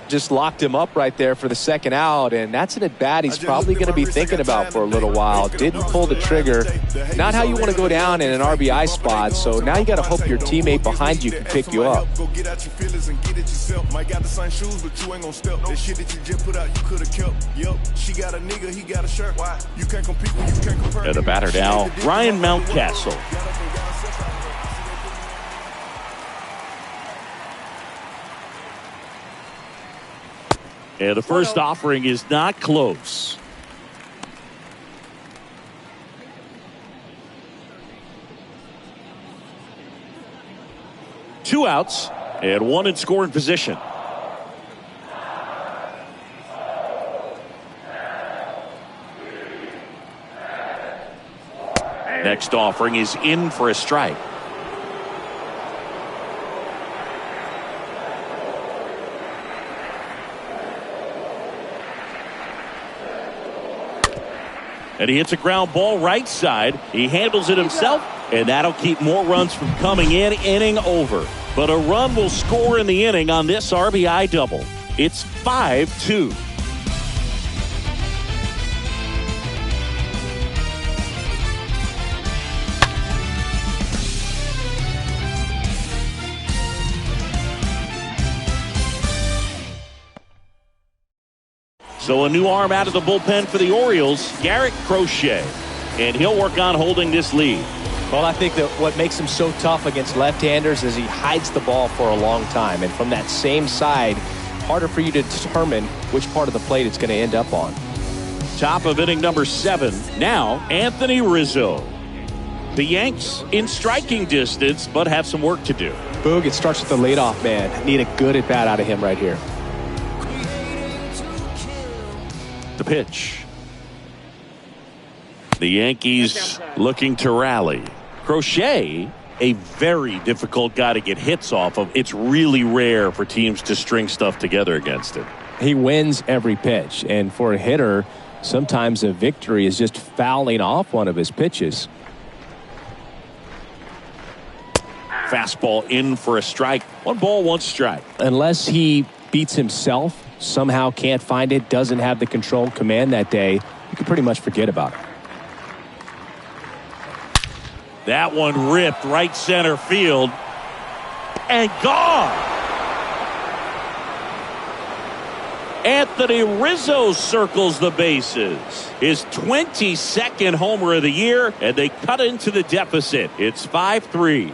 Just locked him up right there for the second out, and that's an at-bat he's probably going to be thinking about for a little while. Didn't pull the trigger. Not how you want to go down in an RBI spot, so now you got to hope your teammate behind you can pick you up. And the batter now, Ryan Mountcastle. And the first offering is not close. Two outs and 1 in scoring position. Next offering is in for a strike. And he hits a ground ball right side. He handles it himself, and that'll keep more runs from coming in. Inning over. But a run will score in the inning on this RBI double. It's 5-2. So a new arm out of the bullpen for the Orioles, Garrett Crochet. And he'll work on holding this lead. Well, I think that what makes him so tough against left-handers is he hides the ball for a long time. And from that same side, harder for you to determine which part of the plate it's going to end up on. Top of inning number 7. Now, Anthony Rizzo. The Yanks in striking distance, but have some work to do. Boog, it starts with the leadoff man. Need a good at-bat out of him right here. The pitch. The Yankees looking to rally. Crochet, a very difficult guy to get hits off of. It's really rare for teams to string stuff together against him. He wins every pitch, and for a hitter, sometimes a victory is just fouling off one of his pitches. Fastball in for a strike. 1 ball, 1 strike. Unless he beats himself, somehow can't find it, doesn't have the control and command that day, you can pretty much forget about it. That one ripped right center field and gone. Anthony Rizzo circles the bases. His 22nd homer of the year, and they cut into the deficit. It's 5-3.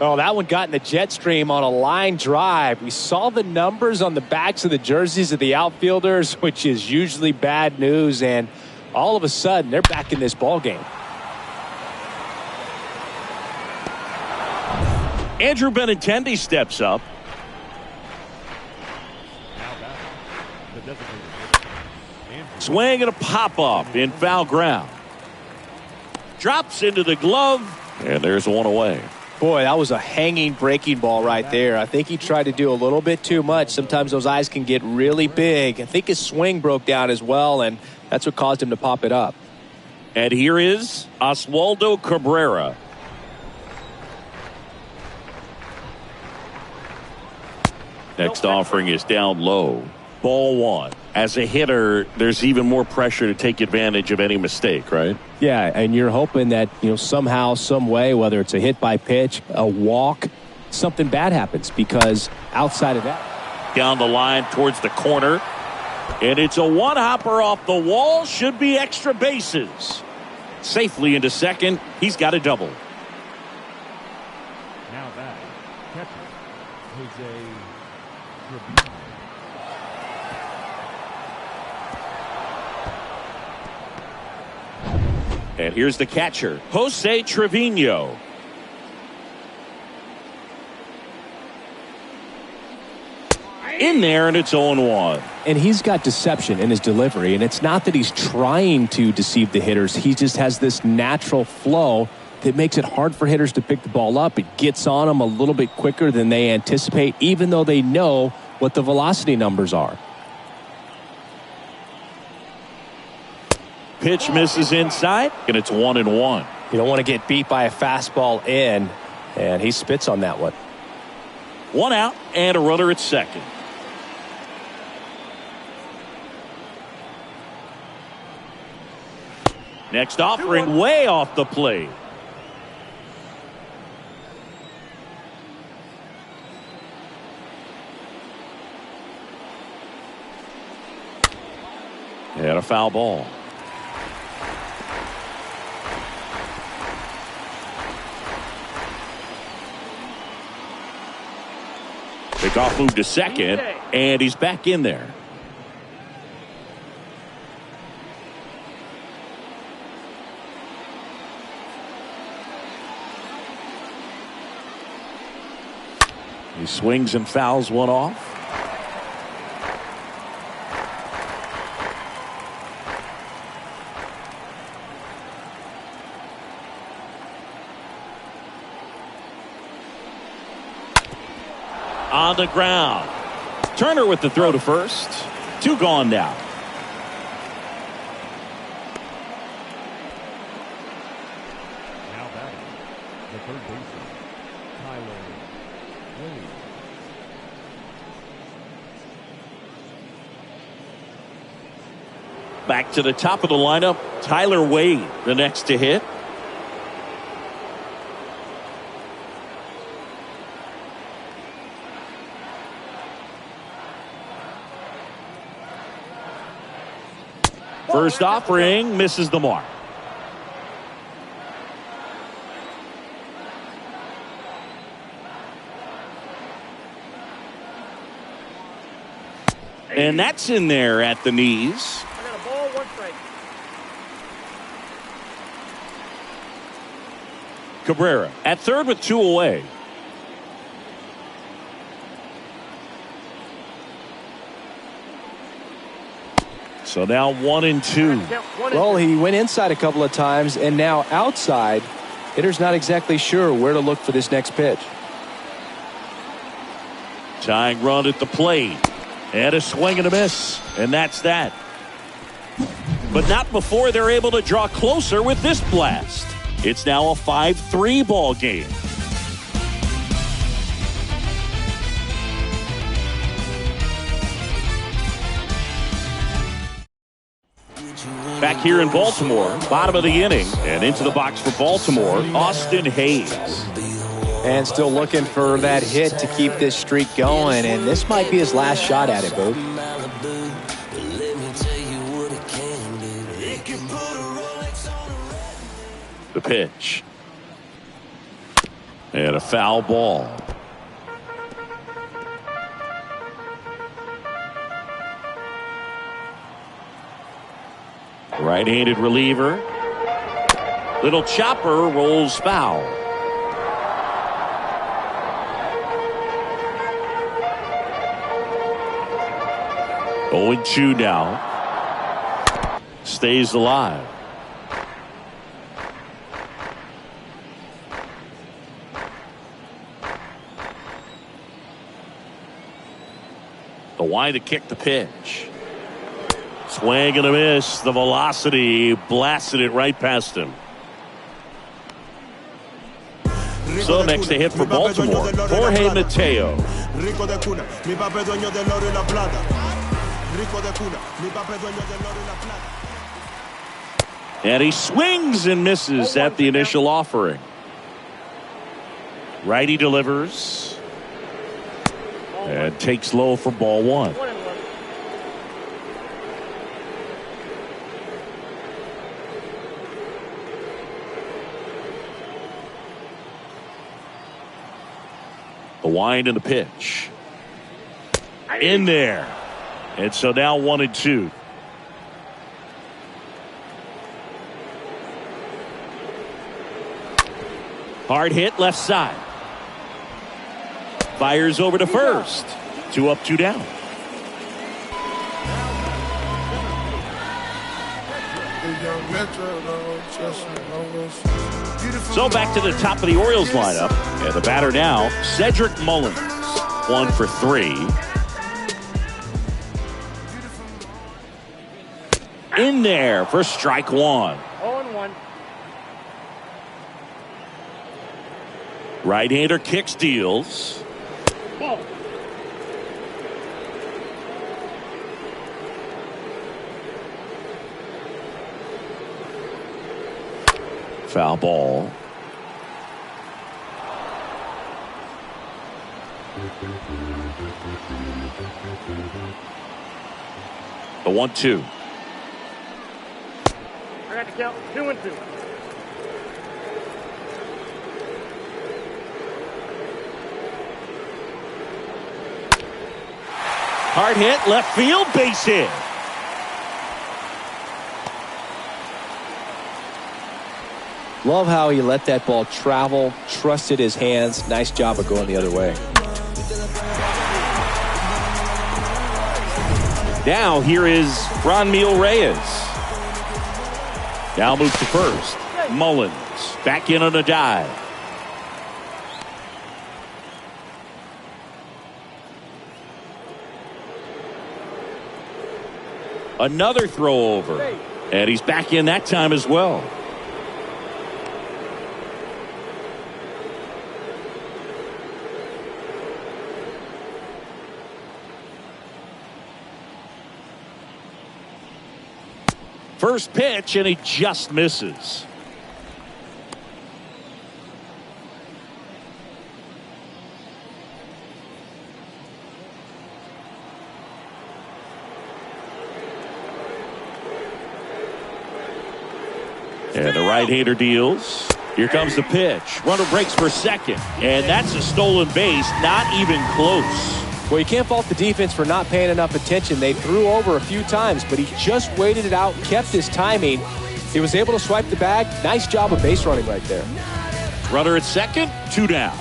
Oh, that one got in the jet stream on a line drive. We saw the numbers on the backs of the jerseys of the outfielders, which is usually bad news, and all of a sudden they're back in this ball game. Andrew Benintendi steps up. Swing and a pop-up in foul ground. Drops into the glove, and there's one away. Boy, that was a hanging breaking ball right there. I think he tried to do a little bit too much. Sometimes those eyes can get really big. I think his swing broke down as well, and that's what caused him to pop it up. And here is Oswaldo Cabrera. Next offering is down low. Ball one. As a hitter, there's even more pressure to take advantage of any mistake, right? Yeah, and you're hoping that, somehow, some way, whether it's a hit by pitch, a walk, something bad happens, because outside of that. Down the line towards the corner. And it's a one-hopper off the wall. Should be extra bases. Safely into second. He's got a double. Now that catcher, Jose. And here's the catcher, Jose Trevino. In there, and it's 0-1. And he's got deception in his delivery, and it's not that he's trying to deceive the hitters. He just has this natural flow that makes it hard for hitters to pick the ball up. It gets on them a little bit quicker than they anticipate, even though they know what the velocity numbers are. Pitch misses inside, and it's 1-1. You don't want to get beat by a fastball in, and he spits on that one. One out, and a runner at second. Next offering way off the plate. And a foul ball. Kickoff move to second, and he's back in there. He swings and fouls one off. On the ground. Turner with the throw to first. Two gone now. Now batting, the third baseman, Tyler Wade. Back to the top of the lineup, Tyler Wade, the next to hit. First offering misses the mark. And that's in there at the knees. I got a ball, one strike. Cabrera at third with two away. So now 1-2. Well, he went inside a couple of times, and now outside. Hitter's not exactly sure where to look for this next pitch. Tying run at the plate. And a swing and a miss. And that's that. But not before they're able to draw closer with this blast. It's now a 5-3 ball game. Back here in Baltimore, bottom of the inning, and into the box for Baltimore, Austin Hayes. And still looking for that hit to keep this streak going, and this might be his last shot at it, Boo. The pitch. And a foul ball. Right-handed reliever. Little chopper rolls foul. Oh, 0-2 now. Stays alive. The wind to kick the pitch. Swing and a miss. The velocity blasted it right past him. So next to hit for Baltimore, Jorge Mateo. And he swings and misses at the initial offering. Righty delivers. And takes low for ball one. The wind and the pitch. In there. And so now 1-2. Hard hit left side. Fires over to first. 2 up, 2 down. So back to the top of the Orioles lineup. And the batter now, Cedric Mullins. 1 for 3. In there for strike one. 0-1. Right-hander kicks, deals. Ball. Foul ball. The 1-2. I got to count 2-2. Hard hit, left field, base hit. Love how he let that ball travel, trusted his hands. Nice job of going the other way. Now here is Franmil Reyes. Now moves to first. Mullins back in on a dive. Another throw over. And he's back in that time as well. First pitch, and he just misses. And the right-hander deals. Here comes the pitch. Runner breaks for second. And that's a stolen base, not even close. Well, you can't fault the defense for not paying enough attention. They threw over a few times, but he just waited it out, kept his timing. He was able to swipe the bag. Nice job of base running right there. Runner at second, 2 down.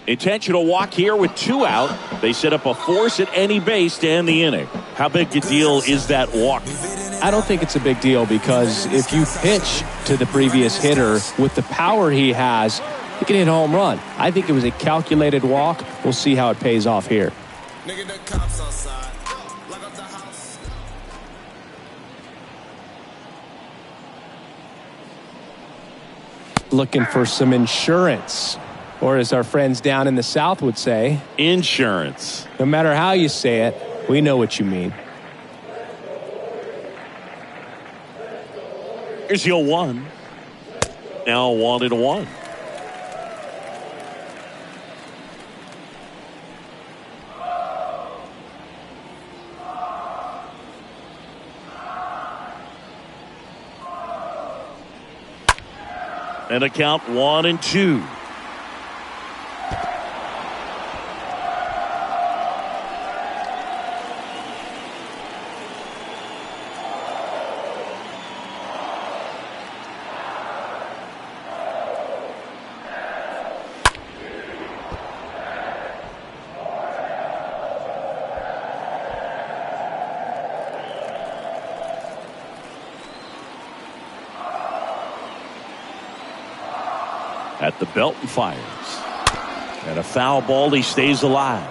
Intentional walk here with 2 out. They set up a force at any base to end the inning. How big a deal is that walk? I don't think it's a big deal because if you pitch to the previous hitter with the power he has, he can hit a home run. I think it was a calculated walk. We'll see how it pays off here. Looking for some insurance, or as our friends down in the South would say, insurance. No matter how you say it, we know what you mean. Here's your 1. Now 1-1. And a count 1-2. At the belt and fires. And a foul ball, he stays alive.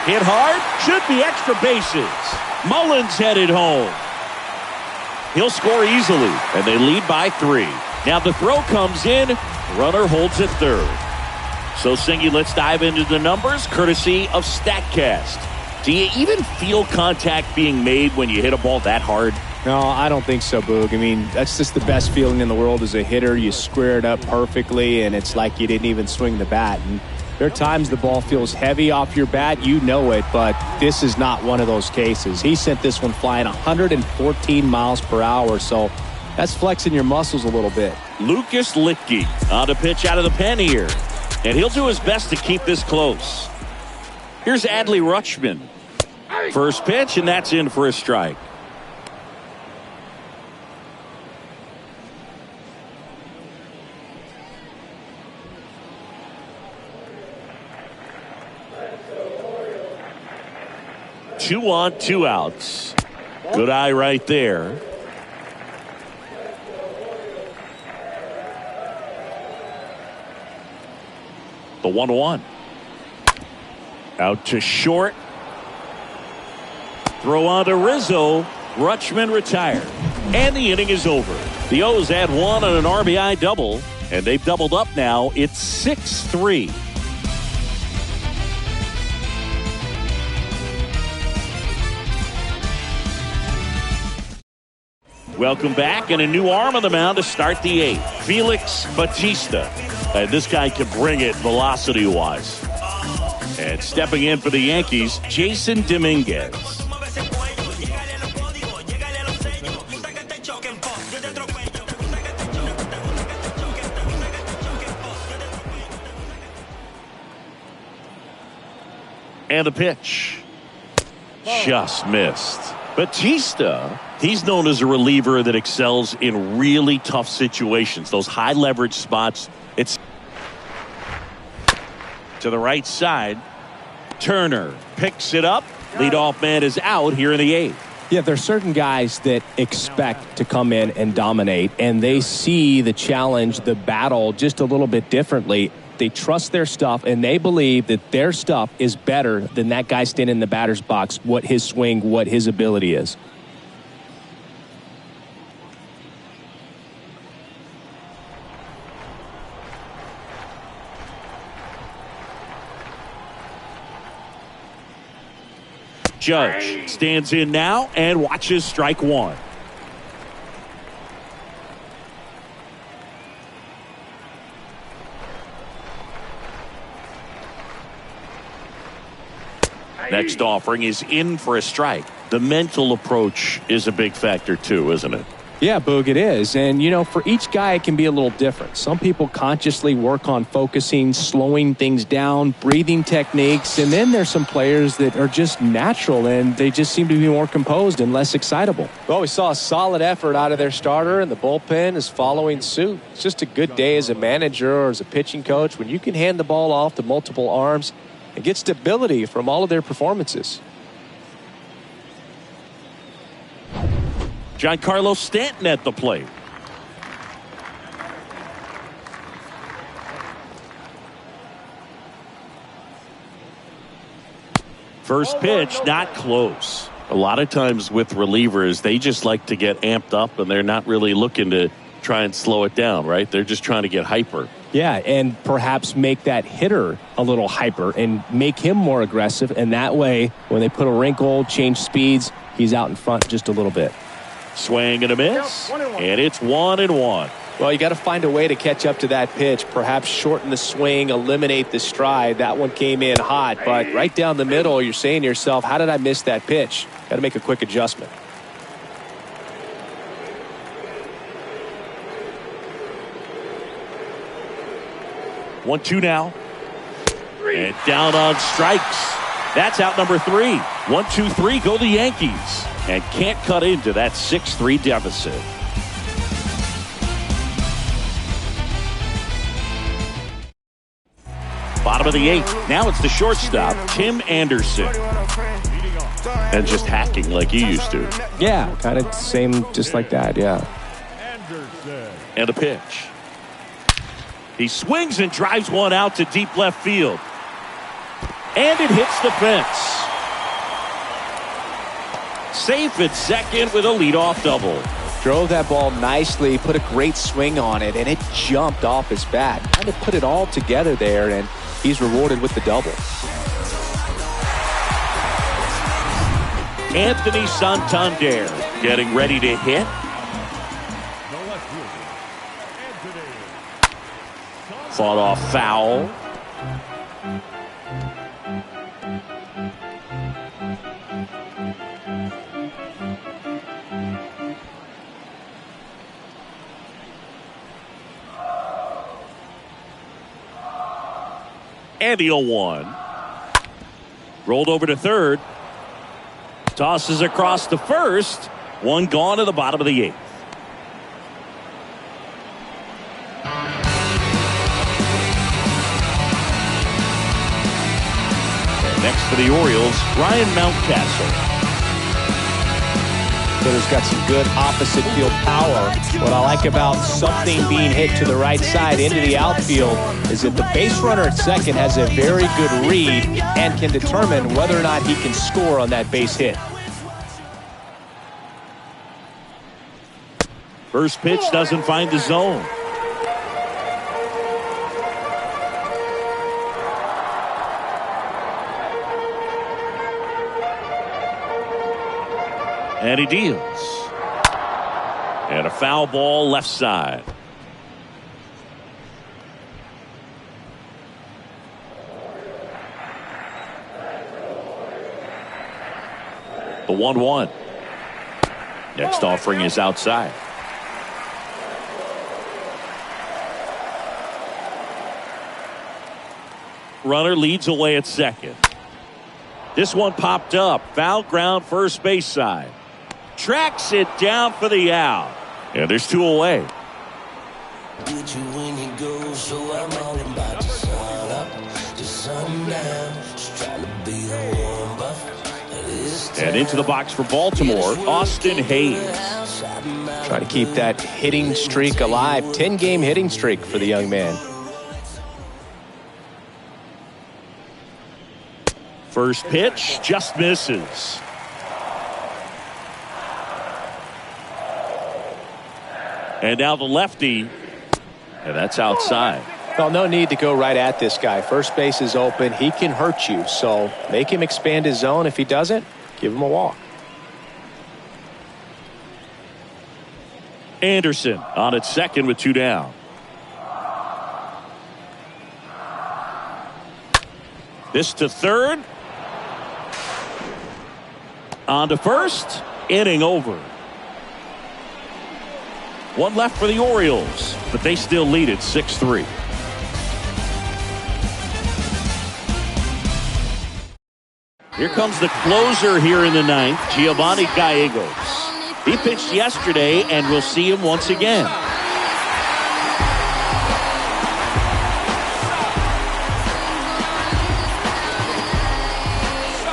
Hit hard, should be extra bases. Mullins headed home. He'll score easily, and they lead by 3. Now the throw comes in, runner holds at third. So, Singy, let's dive into the numbers, courtesy of StatCast. Do you even feel contact being made when you hit a ball that hard? No, I don't think so, Boog. I mean, that's just the best feeling in the world as a hitter. You square it up perfectly, and it's like you didn't even swing the bat. And there are times the ball feels heavy off your bat. You know it, but this is not one of those cases. He sent this one flying 114 miles per hour, so that's flexing your muscles a little bit. Lucas Litke on a pitch out of the pen here. And he'll do his best to keep this close. Here's Adley Rutschman. First pitch, and that's in for a strike. Two on, 2 outs. Good eye right there. The 1-1. Out to short. Throw on to Rizzo. Rutschman retired. And the inning is over. The O's had 1 on an RBI double, and they've doubled up now. It's 6-3. Welcome back, and a new arm on the mound to start the 8th. Felix Bautista. This guy can bring it velocity-wise. And stepping in for the Yankees, Jason Dominguez. And the pitch. Just missed. Bautista, he's known as a reliever that excels in really tough situations. Those high leverage spots. It's to the right side. Turner picks it up. Leadoff man is out here in the 8th. Yeah, there's certain guys that expect to come in and dominate, and they see the challenge, the battle just a little bit differently. They trust their stuff, and they believe that their stuff is better than that guy standing in the batter's box, what his swing, what his ability is. Judge stands in now and watches strike 1. Next offering is in for a strike. The mental approach is a big factor too, isn't it? Yeah, Boog, it is. And, you know, for each guy, it can be a little different. Some people consciously work on focusing, slowing things down, breathing techniques. And then there's some players that are just natural and they just seem to be more composed and less excitable. Well, we saw a solid effort out of their starter, and the bullpen is following suit. It's just a good day as a manager or as a pitching coach when you can hand the ball off to multiple arms and get stability from all of their performances. Giancarlo Stanton at the plate. First pitch, not close. A lot of times with relievers, they just like to get amped up and they're not really looking to try and slow it down, right? They're just trying to get hyper. Yeah, and perhaps make that hitter a little hyper and make him more aggressive. And that way, when they put a wrinkle, change speeds, he's out in front just a little bit. Swing and a miss, and it's 1-1. Well, you got to find a way to catch up to that pitch. Perhaps shorten the swing, eliminate the stride. That one came in hot, but right down the middle, you're saying to yourself, how did I miss that pitch? Got to make a quick adjustment. 1-2 now. And down on strikes. That's out number 3. 1-2-3 go the Yankees. And can't cut into that 6-3 deficit. Bottom of the 8th. Now it's the shortstop, Tim Anderson. And just hacking like he used to. Yeah, kind of same, just like that, yeah. And a pitch. He swings and drives one out to deep left field. And it hits the fence. Safe at second with a leadoff double. Drove that ball nicely, put a great swing on it, and it jumped off his bat. Kind of put it all together there, and he's rewarded with the double. Anthony Santander getting ready to hit. Fought off foul. And the 0-1. Rolled over to third. Tosses across to first. One gone to the bottom of the 8th. And next for the Orioles, Ryan Mountcastle. Hitter's got some good opposite field power. What I like about something being hit to the right side into the outfield is that the base runner at second has a very good read and can determine whether or not he can score on that base hit. First pitch doesn't find the zone. And he deals. And a foul ball left side. The 1-1. Next offering is outside. Runner leads away at second. This one popped up. Foul ground first base side. Tracks it down for the out. And there's 2 away. And into the box for Baltimore, Austin Hayes. Trying to keep that hitting streak alive. 10-game hitting streak for the young man. First pitch just misses. And now the lefty, and that's outside. Well, no need to go right at this guy. First base is open. He can hurt you, so make him expand his zone. If he doesn't, give him a walk. Anderson on at second with 2 down. This to third. On to first. Inning over. 1 left for the Orioles, but they still lead it 6-3. Here comes the closer here in the 9th, Giovanni Gallegos. He pitched yesterday, and we'll see him once again.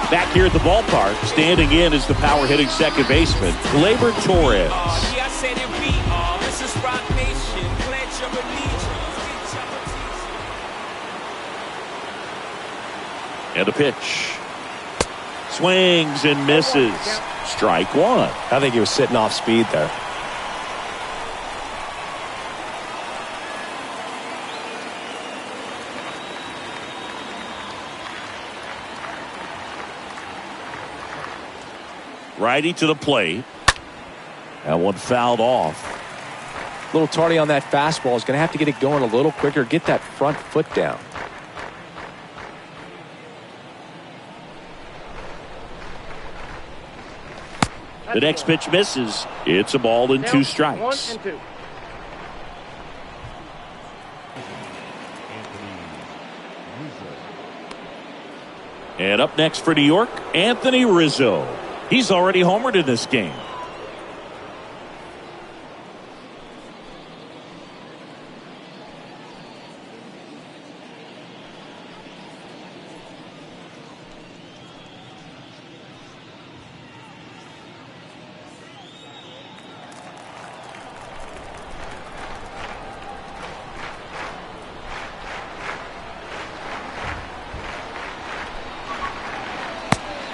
Back here at the ballpark, standing in is the power-hitting second baseman, Gleyber Torres. And a pitch. Swings and misses. Strike 1. I think he was sitting off speed there. Righty to the plate. That one fouled off. little tardy on that fastball. Is going to have to get it going a little quicker, get that front foot down. The next pitch misses. It's a ball and 2 strikes. 1 and 2. And up next for New York, Anthony Rizzo. He's already homered in this game.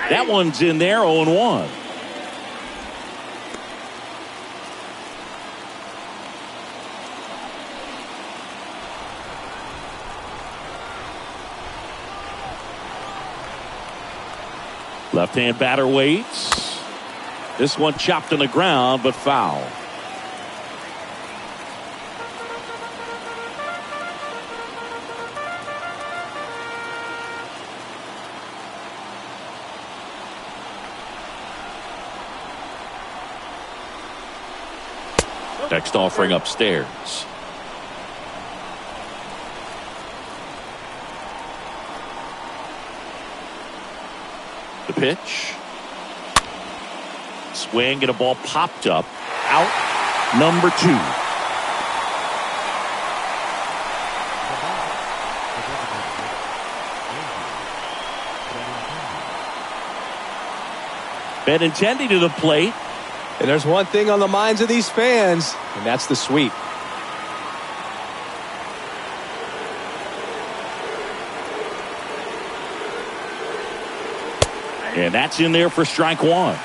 That one's in there, 0-1. Left-hand batter waits. This one chopped on the ground, but foul. Next offering upstairs. The pitch. Swing and a ball popped up. Out number 2. Benintendi to the plate. And there's one thing on the minds of these fans, and that's the sweep. And that's in there for strike 1.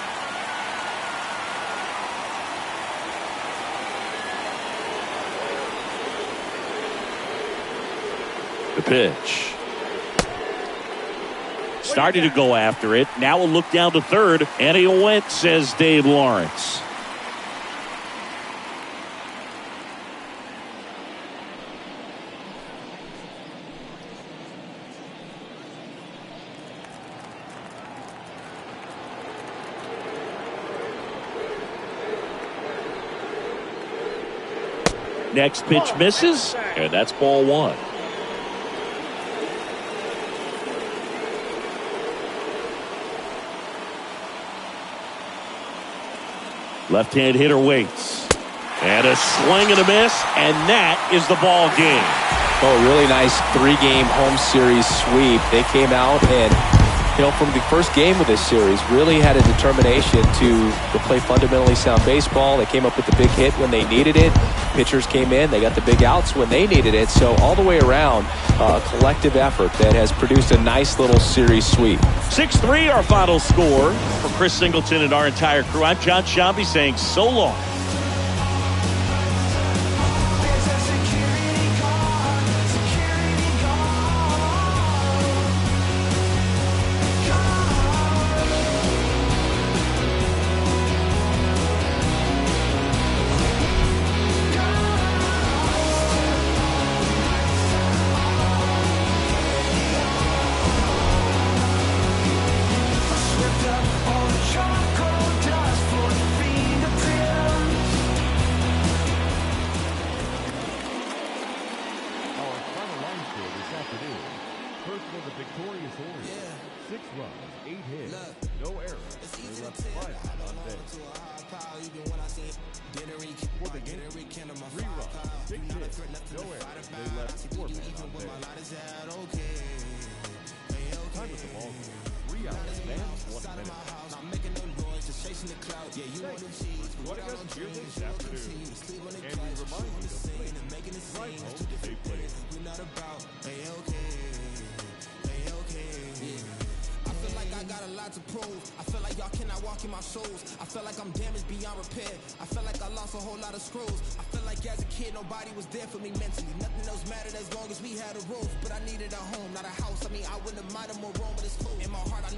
The pitch. Started to go after it. Now a look down to third, and he went, says Dave Lawrence. Next pitch misses, and that's ball 1. Left-hand hitter waits. And a swing and a miss, and that is the ball game. Oh, really nice 3-game home series sweep. They came out and, from the first game of this series, really had a determination to play fundamentally sound baseball. They came up with the big hit when they needed it. Pitchers came in. They got the big outs when they needed it. So all the way around, a collective effort that has produced a nice little series sweep. 6-3 our final score. For Chris Singleton and our entire crew, I'm John Shambi saying so long. First for the victorious Orioles. 6 runs, 8 hits, no errors. They left 5 on base. For the game, 3 runs, 6 hits, no errors. They left 4 men on base. Time of the ball game, 3 hours and 1 minute. Joining us here this afternoon, and we remind you to please drive home safely. I got a lot to prove. I feel like y'all cannot walk in my shoes. I feel like I'm damaged beyond repair. I feel like I lost a whole lot of screws. I feel like as a kid nobody was there for me mentally. Nothing else mattered as long as we had a roof. But I needed a home, not a house. I mean, I wouldn't have minded more room, but it's cool. In my heart I knew